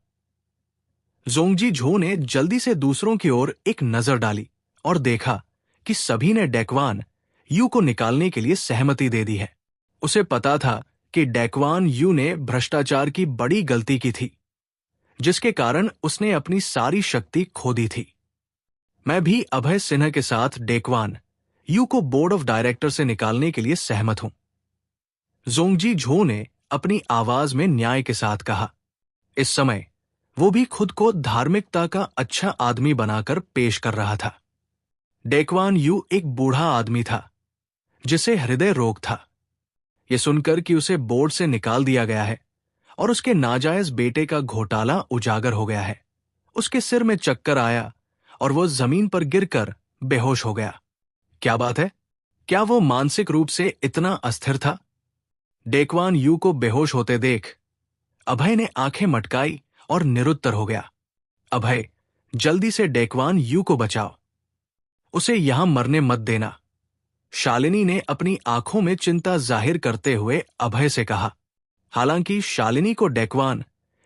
जोंगजी झो ने जल्दी से दूसरों की ओर एक नजर डाली और देखा कि सभी ने डेकवान यू को निकालने के लिए सहमति दे दी है। उसे पता था कि डेकवान यू ने भ्रष्टाचार की बड़ी गलती की थी, जिसके कारण उसने अपनी सारी शक्ति खो दी थी। मैं भी अभय सिन्हा के साथ डेकवान यू को बोर्ड ऑफ डायरेक्टर से निकालने के लिए सहमत हूं। जोंगजी झो ने अपनी आवाज में न्याय के साथ कहा। इस समय वो भी खुद को धार्मिकता का अच्छा आदमी बनाकर पेश कर रहा था। डेकवान यू एक बूढ़ा आदमी था जिसे हृदय रोग था। यह सुनकर कि उसे बोर्ड से निकाल दिया गया है और उसके नाजायज बेटे का घोटाला उजागर हो गया है, उसके सिर में चक्कर आया और वो जमीन पर गिरकर बेहोश हो गया। क्या बात है? क्या वो मानसिक रूप से इतना अस्थिर था? डेकवान यू को बेहोश होते देख अभय ने आंखें मटकाई और निरुत्तर हो गया। अभय, जल्दी से डेकवान यू को बचाओ, उसे यहां मरने मत देना। शालिनी ने अपनी आंखों में चिंता जाहिर करते हुए अभय से कहा। हालांकि शालिनी को डेकवान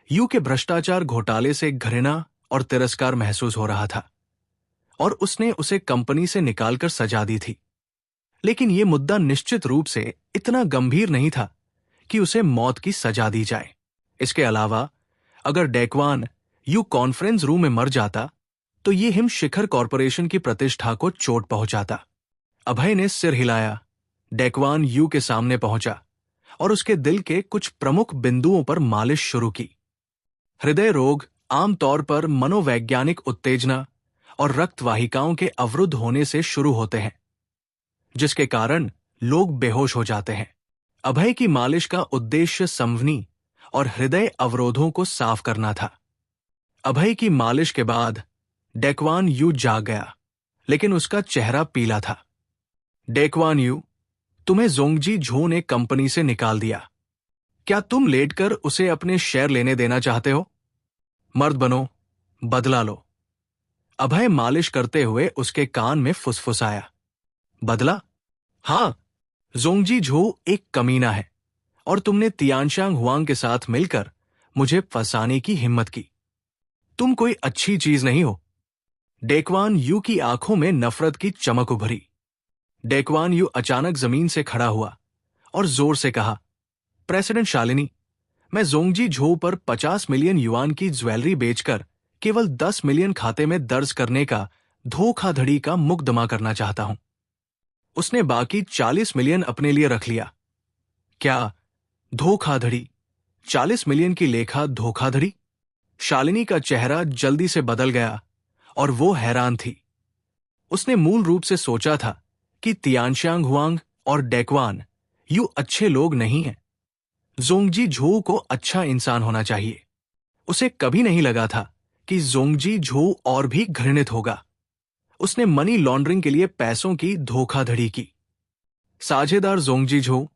यू के भ्रष्टाचार घोटाले से घृणा और तिरस्कार महसूस हो रहा था और उसने उसे कंपनी से निकालकर सजा दी थी, लेकिन यह मुद्दा निश्चित रूप से इतना गंभीर नहीं था कि उसे मौत की सजा दी जाए। इसके अलावा अगर डेकवान यू कॉन्फ्रेंस रूम में मर जाता तो ये हिम शिखर कॉरपोरेशन की प्रतिष्ठा को चोट पहुंचाता। अभय ने सिर हिलाया, डेकवान यू के सामने पहुंचा और उसके दिल के कुछ प्रमुख बिंदुओं पर मालिश शुरू की। हृदय रोग आमतौर पर मनोवैज्ञानिक उत्तेजना और रक्त वाहिकाओं के अवरुद्ध होने से शुरू होते हैं, जिसके कारण लोग बेहोश हो जाते हैं। अभय की मालिश का उद्देश्य संवनी और हृदय अवरोधों को साफ करना था। अभय की मालिश के बाद डेकवान यू जाग गया, लेकिन उसका चेहरा पीला था। डेकवान यू, तुम्हें जोंगजी झो ने कंपनी से निकाल दिया। क्या तुम लेटकर उसे अपने शेयर लेने देना चाहते हो? मर्द बनो, बदला लो। अभय मालिश करते हुए उसके कान में फुसफुसाया। बदला? हां, जोंगजी झो एक कमीना है और तुमने तियानशांग हुआंग के साथ मिलकर मुझे फंसाने की हिम्मत की। तुम कोई अच्छी चीज नहीं हो। डेकवान यू की आंखों में नफरत की चमक उभरी। डेकवान यू अचानक जमीन से खड़ा हुआ और जोर से कहा, प्रेसिडेंट शालिनी, मैं जोंगजी झो पर 50 मिलियन युआन की ज्वेलरी बेचकर केवल 10 मिलियन खाते में दर्ज करने का धोखाधड़ी का मुकदमा करना चाहता हूं। उसने बाकी 40 मिलियन अपने लिए रख लिया। क्या धोखाधड़ी? 40 मिलियन की लेखा धोखाधड़ी? शालिनी का चेहरा जल्दी से बदल गया और वो हैरान थी। उसने मूल रूप से सोचा था कि तियानशांग हुआंग और डेकवान यू अच्छे लोग नहीं हैं। जोंगजी झो को अच्छा इंसान होना चाहिए। उसे कभी नहीं लगा था कि जोंगजी झो और भी घृणित होगा। उसने मनी लॉन्ड्रिंग के लिए पैसों की धोखाधड़ी की। साझेदार जोंगजी झो,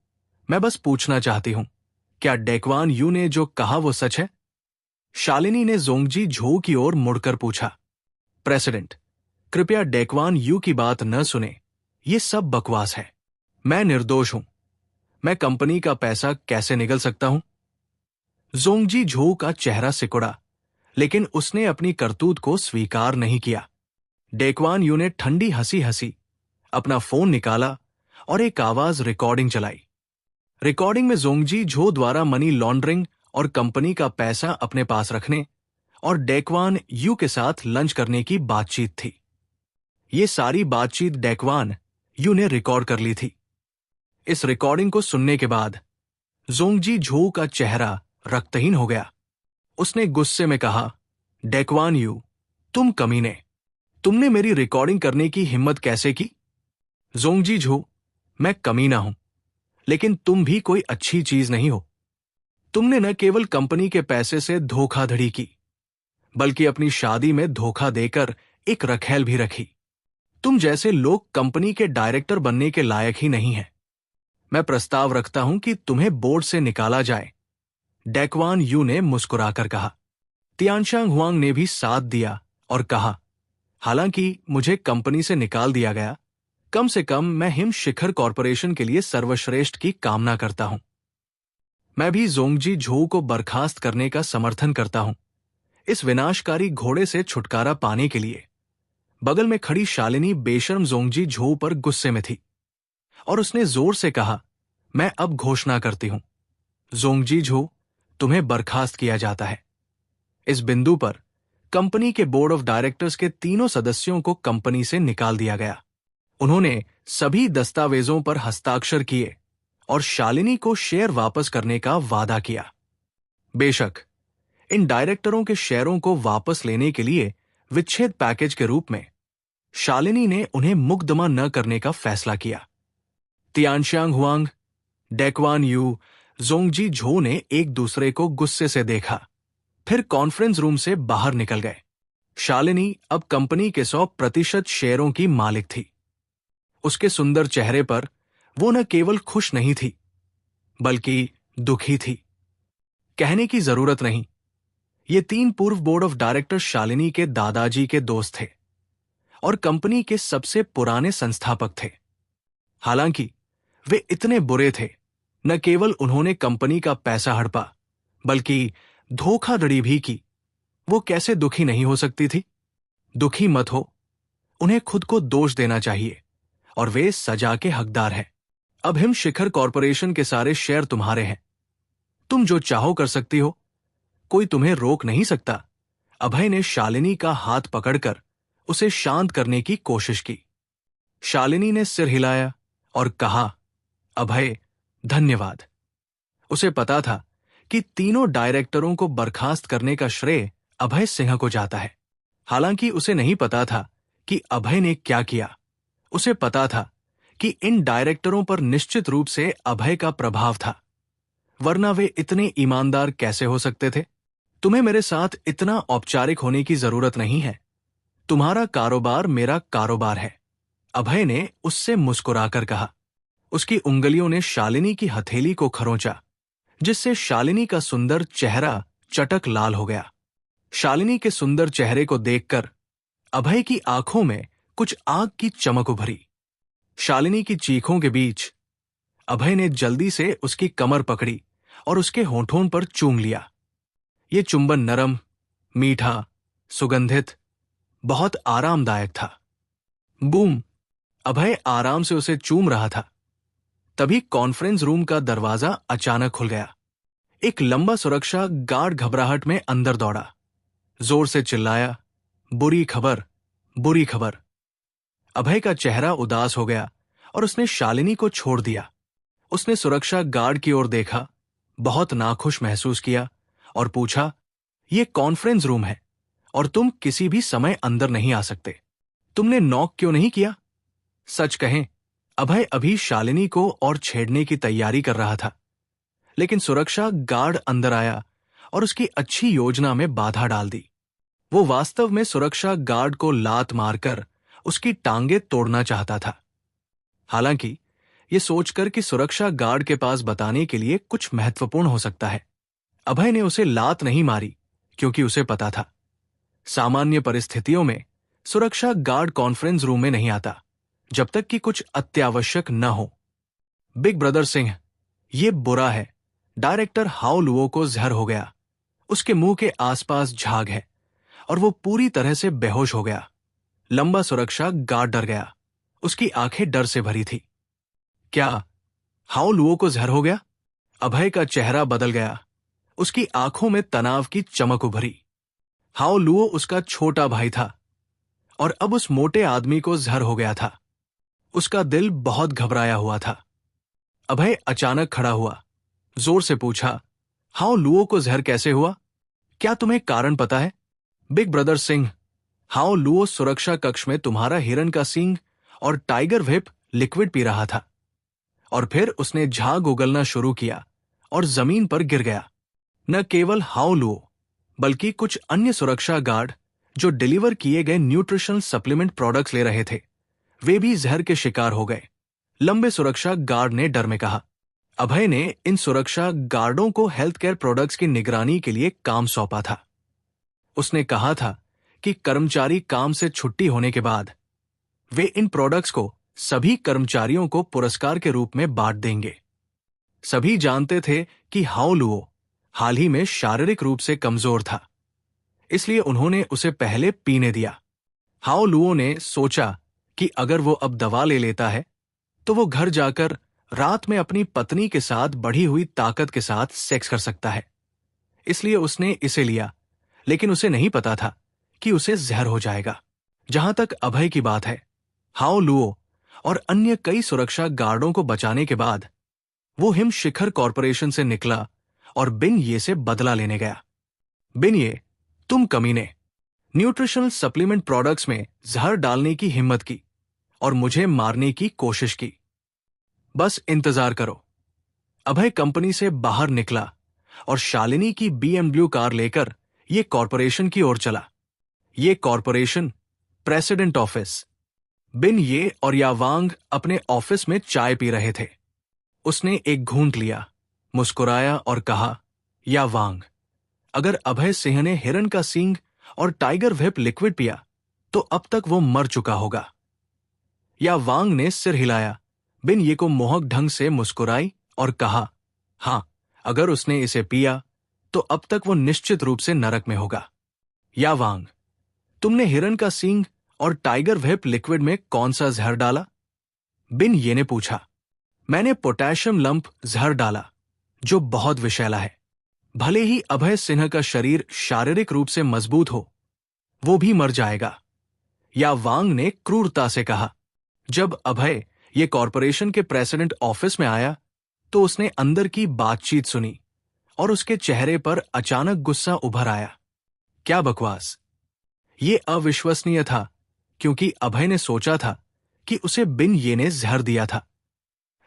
मैं बस पूछना चाहती हूं, क्या डेकवान यू ने जो कहा वो सच है? शालिनी ने जोंगजी झो की ओर मुड़कर पूछा। प्रेसिडेंट, कृपया डेकवान यू की बात न सुने, ये सब बकवास है। मैं निर्दोष हूं। मैं कंपनी का पैसा कैसे निगल सकता हूं? जोंगजी झो का चेहरा सिकुड़ा, लेकिन उसने अपनी करतूत को स्वीकार नहीं किया। डेकवान यू ने ठंडी हंसी हंसी अपना फोन निकाला और एक आवाज रिकॉर्डिंग चलाई। रिकॉर्डिंग में जोंगजी झो द्वारा मनी लॉन्ड्रिंग और कंपनी का पैसा अपने पास रखने और डेकवान यू के साथ लंच करने की बातचीत थी। ये सारी बातचीत डेकवान यू ने रिकॉर्ड कर ली थी। इस रिकॉर्डिंग को सुनने के बाद जोंगजी झो का चेहरा रक्तहीन हो गया। उसने गुस्से में कहा, डेकवान यू, तुम कमीने, तुमने मेरी रिकॉर्डिंग करने की हिम्मत कैसे की? जोंगजी झो, मैं कमीना हूं, लेकिन तुम भी कोई अच्छी चीज नहीं हो। तुमने न केवल कंपनी के पैसे से धोखाधड़ी की, बल्कि अपनी शादी में धोखा देकर एक रखेल भी रखी। तुम जैसे लोग कंपनी के डायरेक्टर बनने के लायक ही नहीं हैं। मैं प्रस्ताव रखता हूं कि तुम्हें बोर्ड से निकाला जाए, डेकवान यू ने मुस्कुराकर कहा। तियानशांग हुआंग ने भी साथ दिया और कहा, हालांकि मुझे कंपनी से निकाल दिया गया, कम से कम मैं हिम शिखर कॉरपोरेशन के लिए सर्वश्रेष्ठ की कामना करता हूं। मैं भी जोंगजी झो को बर्खास्त करने का समर्थन करता हूं। इस विनाशकारी घोड़े से छुटकारा पाने के लिए। बगल में खड़ी शालिनी बेशर्म जोंगजी झो पर गुस्से में थी और उसने जोर से कहा, मैं अब घोषणा करती हूं, जोंगजी झो, तुम्हें बर्खास्त किया जाता है। इस बिंदु पर कंपनी के बोर्ड ऑफ डायरेक्टर्स के तीनों सदस्यों को कंपनी से निकाल दिया गया। उन्होंने सभी दस्तावेजों पर हस्ताक्षर किए और शालिनी को शेयर वापस करने का वादा किया। बेशक इन डायरेक्टरों के शेयरों को वापस लेने के लिए विच्छेद पैकेज के रूप में शालिनी ने उन्हें मुकदमा न करने का फैसला किया। तियानशांग हुआंग, डेक्वान यू, जोंगजी झो ने एक दूसरे को गुस्से से देखा, फिर कॉन्फ्रेंस रूम से बाहर निकल गए। शालिनी अब कंपनी के 100% शेयरों की मालिक थी। उसके सुंदर चेहरे पर वो न केवल खुश नहीं थी, बल्कि दुखी थी। कहने की जरूरत नहीं, ये 3 पूर्व बोर्ड ऑफ डायरेक्टर शालिनी के दादाजी के दोस्त थे और कंपनी के सबसे पुराने संस्थापक थे। हालांकि वे इतने बुरे थे, न केवल उन्होंने कंपनी का पैसा हड़पा, बल्कि धोखाधड़ी भी की। वो कैसे दुखी नहीं हो सकती थी? दुखी मत हो, उन्हें खुद को दोष देना चाहिए और वे सजा के हकदार हैं। अब हिम शिखर कॉरपोरेशन के सारे शेयर तुम्हारे हैं। तुम जो चाहो कर सकती हो, कोई तुम्हें रोक नहीं सकता। अभय ने शालिनी का हाथ पकड़कर उसे शांत करने की कोशिश की। शालिनी ने सिर हिलाया और कहा, अभय, धन्यवाद। उसे पता था कि तीनों डायरेक्टरों को बर्खास्त करने का श्रेय अभय सिंह को जाता है। हालांकि उसे नहीं पता था कि अभय ने क्या किया। उसे पता था कि इन डायरेक्टरों पर निश्चित रूप से अभय का प्रभाव था, वरना वे इतने ईमानदार कैसे हो सकते थे? तुम्हें मेरे साथ इतना औपचारिक होने की जरूरत नहीं है। तुम्हारा कारोबार मेरा कारोबार है, अभय ने उससे मुस्कुराकर कहा। उसकी उंगलियों ने शालिनी की हथेली को खरोंचा, जिससे शालिनी का सुंदर चेहरा चटक लाल हो गया। शालिनी के सुंदर चेहरे को देखकर अभय की आंखों में कुछ आग की चमक उभरी। शालिनी की चीखों के बीच अभय ने जल्दी से उसकी कमर पकड़ी और उसके होंठों पर चूम लिया। ये चुंबन नरम, मीठा, सुगंधित, बहुत आरामदायक था। बूम! अभय आराम से उसे चूम रहा था, तभी कॉन्फ्रेंस रूम का दरवाजा अचानक खुल गया। एक लंबा सुरक्षा गार्ड घबराहट में अंदर दौड़ा, जोर से चिल्लाया, बुरी खबर, बुरी खबर। अभय का चेहरा उदास हो गया और उसने शालिनी को छोड़ दिया। उसने सुरक्षा गार्ड की ओर देखा, बहुत नाखुश महसूस किया और पूछा, यह कॉन्फ्रेंस रूम है और तुम किसी भी समय अंदर नहीं आ सकते। तुमने नॉक क्यों नहीं किया? सच कहें, अभय अभी शालिनी को और छेड़ने की तैयारी कर रहा था, लेकिन सुरक्षा गार्ड अंदर आया और उसकी अच्छी योजना में बाधा डाल दी। वो वास्तव में सुरक्षा गार्ड को लात मारकर उसकी टांगें तोड़ना चाहता था। हालांकि ये सोचकर कि सुरक्षा गार्ड के पास बताने के लिए कुछ महत्वपूर्ण हो सकता है, अभय ने उसे लात नहीं मारी, क्योंकि उसे पता था सामान्य परिस्थितियों में सुरक्षा गार्ड कॉन्फ्रेंस रूम में नहीं आता जब तक कि कुछ अत्यावश्यक न हो। बिग ब्रदर सिंह, ये बुरा है। डायरेक्टर हाओ लुओ को जहर हो गया। उसके मुंह के आसपास झाग है और वो पूरी तरह से बेहोश हो गया। लंबा सुरक्षा गार्ड डर गया। उसकी आंखें डर से भरी थी। क्या हाओ लुओ को जहर हो गया? अभय का चेहरा बदल गया। उसकी आंखों में तनाव की चमक उभरी। हाओ लुओ उसका छोटा भाई था और अब उस मोटे आदमी को जहर हो गया था। उसका दिल बहुत घबराया हुआ था। अभय अचानक खड़ा हुआ, जोर से पूछा, हाओ लुओ को जहर कैसे हुआ? क्या तुम्हें कारण पता है? बिग ब्रदर सिंह, हाओ लुओ सुरक्षा कक्ष में तुम्हारा हिरन का सींग और टाइगर व्हिप लिक्विड पी रहा था और फिर उसने झाग उगलना शुरू किया और जमीन पर गिर गया। न केवल हाओ लुओ, बल्कि कुछ अन्य सुरक्षा गार्ड जो डिलीवर किए गए न्यूट्रिशनल सप्लीमेंट प्रोडक्ट्स ले रहे थे, वे भी जहर के शिकार हो गए। लंबे सुरक्षा गार्ड ने डर में कहा। अभय ने इन सुरक्षा गार्डों को हेल्थ केयर प्रोडक्ट्स की निगरानी के लिए काम सौंपा था। उसने कहा था कि कर्मचारी काम से छुट्टी होने के बाद वे इन प्रोडक्ट्स को सभी कर्मचारियों को पुरस्कार के रूप में बांट देंगे। सभी जानते थे कि हाओ लुओ हाल ही में शारीरिक रूप से कमजोर था, इसलिए उन्होंने उसे पहले पीने दिया। हाओ लुओ ने सोचा कि अगर वो अब दवा ले लेता है तो वो घर जाकर रात में अपनी पत्नी के साथ बढ़ी हुई ताकत के साथ सेक्स कर सकता है। इसलिए उसने इसे लिया, लेकिन उसे नहीं पता था कि उसे जहर हो जाएगा। जहां तक अभय की बात है, हाओ लुओ और अन्य कई सुरक्षा गार्डों को बचाने के बाद वो हिम शिखर कॉरपोरेशन से निकला और बिन ये से बदला लेने गया। बिन ये, तुम कमीने, न्यूट्रिशनल सप्लीमेंट प्रोडक्ट्स में जहर डालने की हिम्मत की और मुझे मारने की कोशिश की। बस इंतजार करो। अभय कंपनी से बाहर निकला और शालिनी की BMW कार लेकर ये कॉरपोरेशन की ओर चला। ये कॉरपोरेशन प्रेसिडेंट ऑफिस। बिन ये और यावांग अपने ऑफिस में चाय पी रहे थे। उसने एक घूंट लिया, मुस्कुराया और कहा, यावांग, अगर अभय सिंह ने हिरन का सींग और टाइगर व्हिप लिक्विड पिया तो अब तक वो मर चुका होगा। यावांग ने सिर हिलाया। बिन ये को मोहक ढंग से मुस्कुराई और कहा, हां, अगर उसने इसे पिया तो अब तक वो निश्चित रूप से नरक में होगा। यावांग, तुमने हिरन का सींग और टाइगर व्हिप लिक्विड में कौन सा जहर डाला? बिन ये ने पूछा। मैंने पोटेशियम लंप जहर डाला, जो बहुत विषैला है। भले ही अभय सिन्हा का शरीर शारीरिक रूप से मजबूत हो, वो भी मर जाएगा। यावांग ने क्रूरता से कहा। जब अभय ये कॉरपोरेशन के प्रेसिडेंट ऑफिस में आया तो उसने अंदर की बातचीत सुनी और उसके चेहरे पर अचानक गुस्सा उभर आया। क्या बकवास! ये अविश्वसनीय था, क्योंकि अभय ने सोचा था कि उसे बिन ये ने जहर दिया था,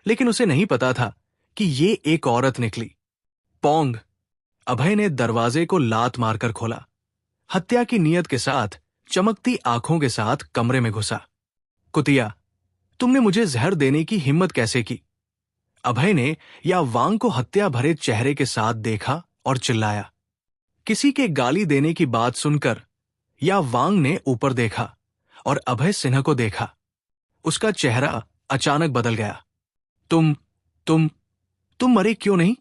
लेकिन उसे नहीं पता था कि ये एक औरत निकली। पोंग! अभय ने दरवाजे को लात मारकर खोला। हत्या की नीयत के साथ चमकती आंखों के साथ कमरे में घुसा। कुतिया, तुमने मुझे जहर देने की हिम्मत कैसे की? अभय ने यावांग को हत्या भरे चेहरे के साथ देखा और चिल्लाया। किसी के गाली देने की बात सुनकर यावांग ने ऊपर देखा और अभय सिन्हा को देखा। उसका चेहरा अचानक बदल गया। तुम मरे क्यों नहीं?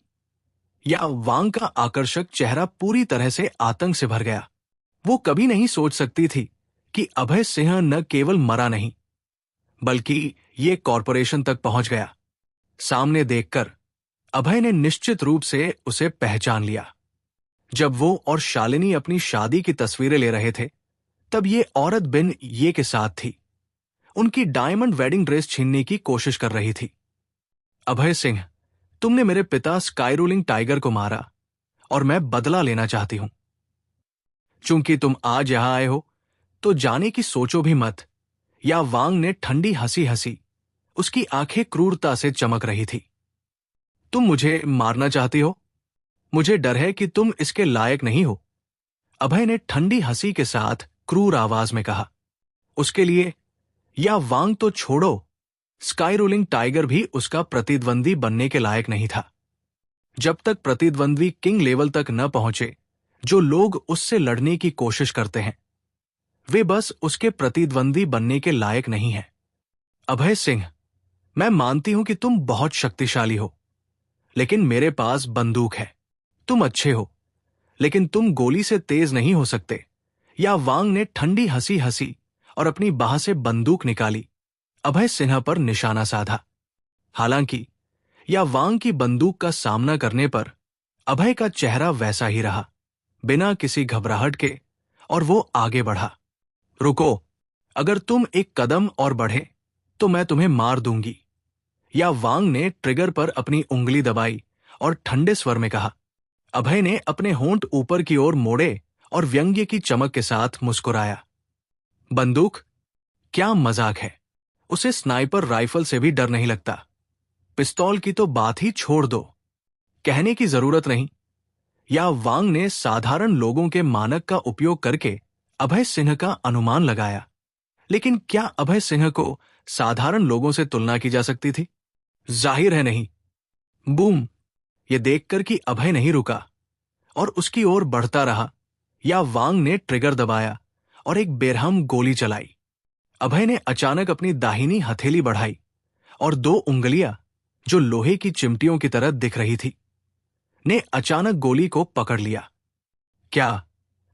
यावांग का आकर्षक चेहरा पूरी तरह से आतंक से भर गया। वो कभी नहीं सोच सकती थी कि अभय सिंह न केवल मरा नहीं, बल्कि ये कॉरपोरेशन तक पहुंच गया। सामने देखकर अभय ने निश्चित रूप से उसे पहचान लिया। जब वो और शालिनी अपनी शादी की तस्वीरें ले रहे थे, तब ये औरत बिन ये के साथ थी। उनकी डायमंड वेडिंग ड्रेस छीनने की कोशिश कर रही थी। अभय सिंह, तुमने मेरे पिता स्काई रूलिंग टाइगर को मारा और मैं बदला लेना चाहती हूं। चूंकि तुम आज यहां आए हो, तो जाने की सोचो भी मत। यावांग ने ठंडी हंसी हंसी। उसकी आंखें क्रूरता से चमक रही थी। तुम मुझे मारना चाहती हो? मुझे डर है कि तुम इसके लायक नहीं हो। अभय ने ठंडी हंसी के साथ क्रूर आवाज में कहा। उसके लिए यावांग तो छोड़ो, स्काई रूलिंग टाइगर भी उसका प्रतिद्वंदी बनने के लायक नहीं था। जब तक प्रतिद्वंदी किंग लेवल तक न पहुंचे, जो लोग उससे लड़ने की कोशिश करते हैं, वे बस उसके प्रतिद्वंदी बनने के लायक नहीं हैं। अभय सिंह, मैं मानती हूं कि तुम बहुत शक्तिशाली हो, लेकिन मेरे पास बंदूक है। तुम अच्छे हो, लेकिन तुम गोली से तेज नहीं हो सकते। यावांग ने ठंडी हंसी हंसी और अपनी बाह से बंदूक निकाली, अभय सिन्हा पर निशाना साधा। हालांकि यावांग की बंदूक का सामना करने पर अभय का चेहरा वैसा ही रहा, बिना किसी घबराहट के, और वो आगे बढ़ा। रुको, अगर तुम एक कदम और बढ़े तो मैं तुम्हें मार दूंगी। यावांग ने ट्रिगर पर अपनी उंगली दबाई और ठंडे स्वर में कहा। अभय ने अपने होंठ ऊपर की ओर मोड़े और व्यंग्य की चमक के साथ मुस्कुराया। बंदूक? क्या मजाक है! उसे स्नाइपर राइफल से भी डर नहीं लगता। पिस्तौल की तो बात ही छोड़ दो, कहने की जरूरत नहीं। यावांग ने साधारण लोगों के मानक का उपयोग करके अभय सिंह का अनुमान लगाया, लेकिन क्या अभय सिंह को साधारण लोगों से तुलना की जा सकती थी? जाहिर है नहीं। बूम! यह देखकर कि अभय नहीं रुका और उसकी ओर बढ़ता रहा, यावांग ने ट्रिगर दबाया और एक बेरहम गोली चलाई। अभय ने अचानक अपनी दाहिनी हथेली बढ़ाई और दो उंगलियां, जो लोहे की चिमटियों की तरह दिख रही थी, ने अचानक गोली को पकड़ लिया। क्या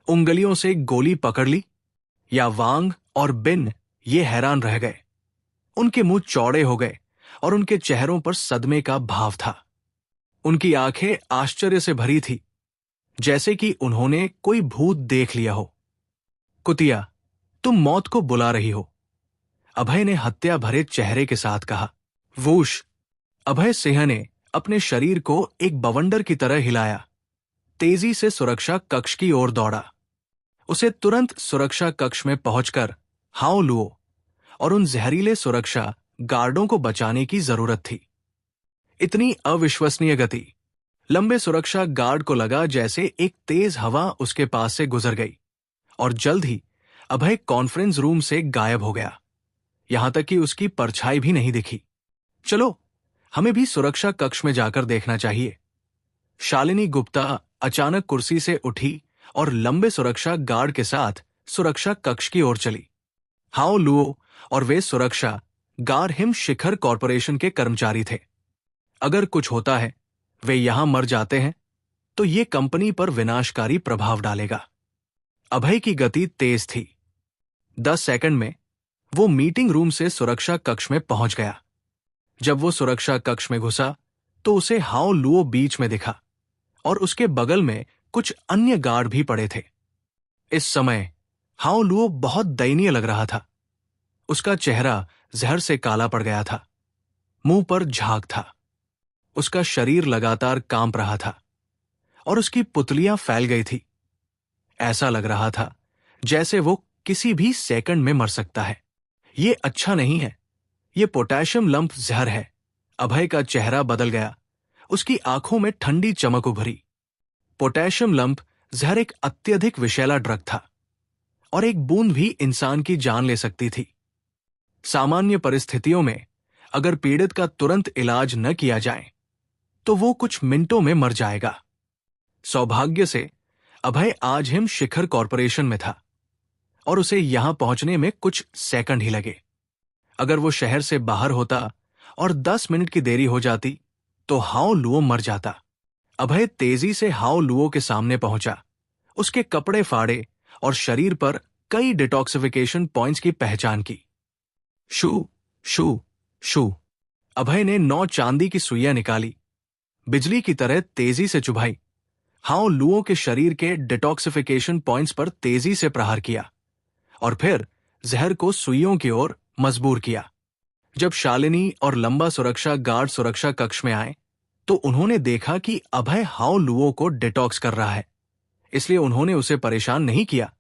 उंगलियों से गोली पकड़ ली? यावांग और बिन ये हैरान रह गए। उनके मुंह चौड़े हो गए और उनके चेहरों पर सदमे का भाव था। उनकी आंखें आश्चर्य से भरी थी, जैसे कि उन्होंने कोई भूत देख लिया हो। कुतिया, तुम मौत को बुला रही हो, अभय ने हत्या भरे चेहरे के साथ कहा। वूश! अभय सिंह ने अपने शरीर को एक बवंडर की तरह हिलाया, तेजी से सुरक्षा कक्ष की ओर दौड़ा। उसे तुरंत सुरक्षा कक्ष में पहुंचकर हाओ लुओ और उन जहरीले सुरक्षा गार्डों को बचाने की जरूरत थी। इतनी अविश्वसनीय गति। लंबे सुरक्षा गार्ड को लगा जैसे एक तेज हवा उसके पास से गुजर गई और जल्द ही अभय कॉन्फ्रेंस रूम से गायब हो गया, यहां तक कि उसकी परछाई भी नहीं दिखी। चलो, हमें भी सुरक्षा कक्ष में जाकर देखना चाहिए। शालिनी गुप्ता अचानक कुर्सी से उठी और लंबे सुरक्षा गार्ड के साथ सुरक्षा कक्ष की ओर चली। हाओ लुओ और वे सुरक्षा गार्ड हिम शिखर कॉरपोरेशन के कर्मचारी थे। अगर कुछ होता है, वे यहां मर जाते हैं, तो ये कंपनी पर विनाशकारी प्रभाव डालेगा। अभय की गति तेज थी। 10 सेकंड में वो मीटिंग रूम से सुरक्षा कक्ष में पहुंच गया। जब वो सुरक्षा कक्ष में घुसा तो उसे हाओ लुओ बीच में दिखा और उसके बगल में कुछ अन्य गार्ड भी पड़े थे। इस समय हाओ लुओ बहुत दयनीय लग रहा था। उसका चेहरा जहर से काला पड़ गया था, मुंह पर झाग था, उसका शरीर लगातार कांप रहा था और उसकी पुतलियां फैल गई थी। ऐसा लग रहा था जैसे वो किसी भी सेकंड में मर सकता है। ये अच्छा नहीं है, ये पोटेशियम लंप जहर है। अभय का चेहरा बदल गया, उसकी आंखों में ठंडी चमक उभरी। पोटेशियम लंप जहर एक अत्यधिक विषैला ड्रग था और एक बूंद भी इंसान की जान ले सकती थी। सामान्य परिस्थितियों में अगर पीड़ित का तुरंत इलाज न किया जाए तो वो कुछ मिनटों में मर जाएगा। सौभाग्य से अभय आज हिम शिखर कॉरपोरेशन में था और उसे यहां पहुंचने में कुछ सेकंड ही लगे। अगर वो शहर से बाहर होता और 10 मिनट की देरी हो जाती तो हाओ लुओ मर जाता। अभय तेजी से हाओ लुओ के सामने पहुंचा, उसके कपड़े फाड़े और शरीर पर कई डिटॉक्सिफिकेशन पॉइंट्स की पहचान की। शू शू शू। अभय ने 9 चांदी की सुइयां निकाली, बिजली की तरह तेजी से चुभाई। हाओ लुओ के शरीर के डिटॉक्सिफिकेशन पॉइंट्स पर तेजी से प्रहार किया और फिर जहर को सुइयों की ओर मजबूर किया। जब शालिनी और लंबा सुरक्षा गार्ड सुरक्षा कक्ष में आए तो उन्होंने देखा कि अभय हाओ लुओ को डिटॉक्स कर रहा है, इसलिए उन्होंने उसे परेशान नहीं किया।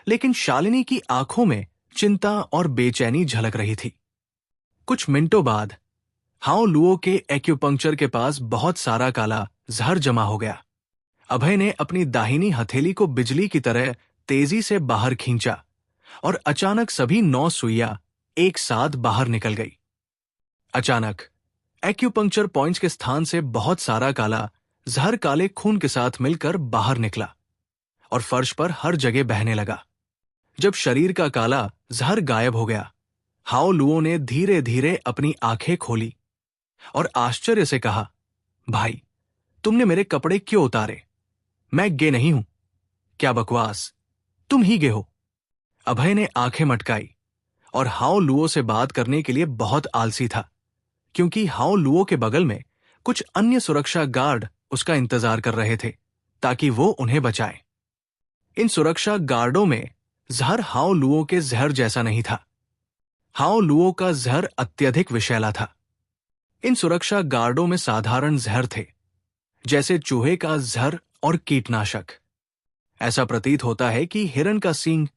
लेकिन शालिनी की आंखों में चिंता और बेचैनी झलक रही थी। कुछ मिनटों बाद हाओ लुओ के एक्यूपंक्चर के पास बहुत सारा काला जहर जमा हो गया। अभय ने अपनी दाहिनी हथेली को बिजली की तरह तेजी से बाहर खींचा और अचानक सभी 9 सुइयां एक साथ बाहर निकल गई। अचानक एक्यूपंक्चर पॉइंट्स के स्थान से बहुत सारा काला जहर काले खून के साथ मिलकर बाहर निकला और फर्श पर हर जगह बहने लगा। जब शरीर का काला जहर गायब हो गया, हाओ लुओ ने धीरे धीरे अपनी आंखें खोली और आश्चर्य से कहा, भाई, तुमने मेरे कपड़े क्यों उतारे? मैं गे नहीं हूं। क्या बकवास, तुम ही गे हो। अभय ने आंखें मटकाई और हाओ लुओ से बात करने के लिए बहुत आलसी था, क्योंकि हाओ लुओ के बगल में कुछ अन्य सुरक्षा गार्ड उसका इंतजार कर रहे थे ताकि वो उन्हें बचाए। इन सुरक्षा गार्डों में जहर हाओ लुओ के जहर जैसा नहीं था। हाओ लुओ का जहर अत्यधिक विषैला था। इन सुरक्षा गार्डों में साधारण जहर थे, जैसे चूहे का जहर और कीटनाशक। ऐसा प्रतीत होता है कि हिरन का सींग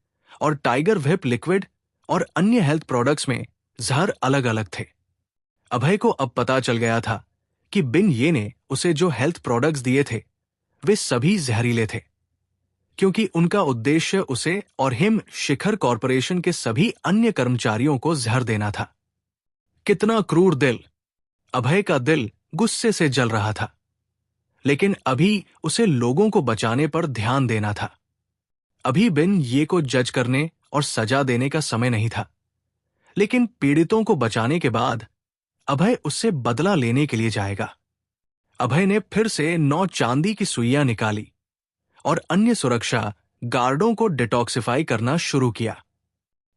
और टाइगर व्हिप लिक्विड और अन्य हेल्थ प्रोडक्ट्स में जहर अलग अलग थे। अभय को अब पता चल गया था कि बिन ये ने उसे जो हेल्थ प्रोडक्ट्स दिए थे वे सभी जहरीले थे, क्योंकि उनका उद्देश्य उसे और हिम शिखर कॉरपोरेशन के सभी अन्य कर्मचारियों को जहर देना था। कितना क्रूर दिल! अभय का दिल गुस्से से जल रहा था, लेकिन अभी उसे लोगों को बचाने पर ध्यान देना था। अभी बिन ये को जज करने और सजा देने का समय नहीं था, लेकिन पीड़ितों को बचाने के बाद अभय उससे बदला लेने के लिए जाएगा। अभय ने फिर से 9 चांदी की सुइयां निकाली और अन्य सुरक्षा गार्डों को डिटॉक्सिफाई करना शुरू किया।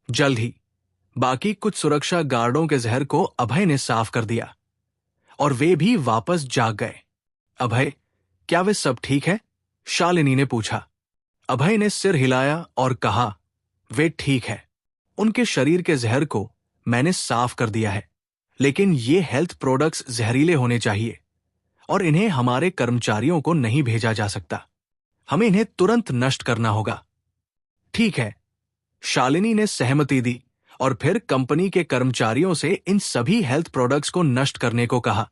जल्द ही बाकी कुछ सुरक्षा गार्डों के जहर को अभय ने साफ कर दिया और वे भी वापस जाग गए। अभय, क्या वे सब ठीक है? शालिनी ने पूछा। अभय ने सिर हिलाया और कहा, वे ठीक है। उनके शरीर के जहर को मैंने साफ कर दिया है, लेकिन ये हेल्थ प्रोडक्ट्स जहरीले होने चाहिए और इन्हें हमारे कर्मचारियों को नहीं भेजा जा सकता। हमें इन्हें तुरंत नष्ट करना होगा। ठीक है। शालिनी ने सहमति दी और फिर कंपनी के कर्मचारियों से इन सभी हेल्थ प्रोडक्ट्स को नष्ट करने को कहा।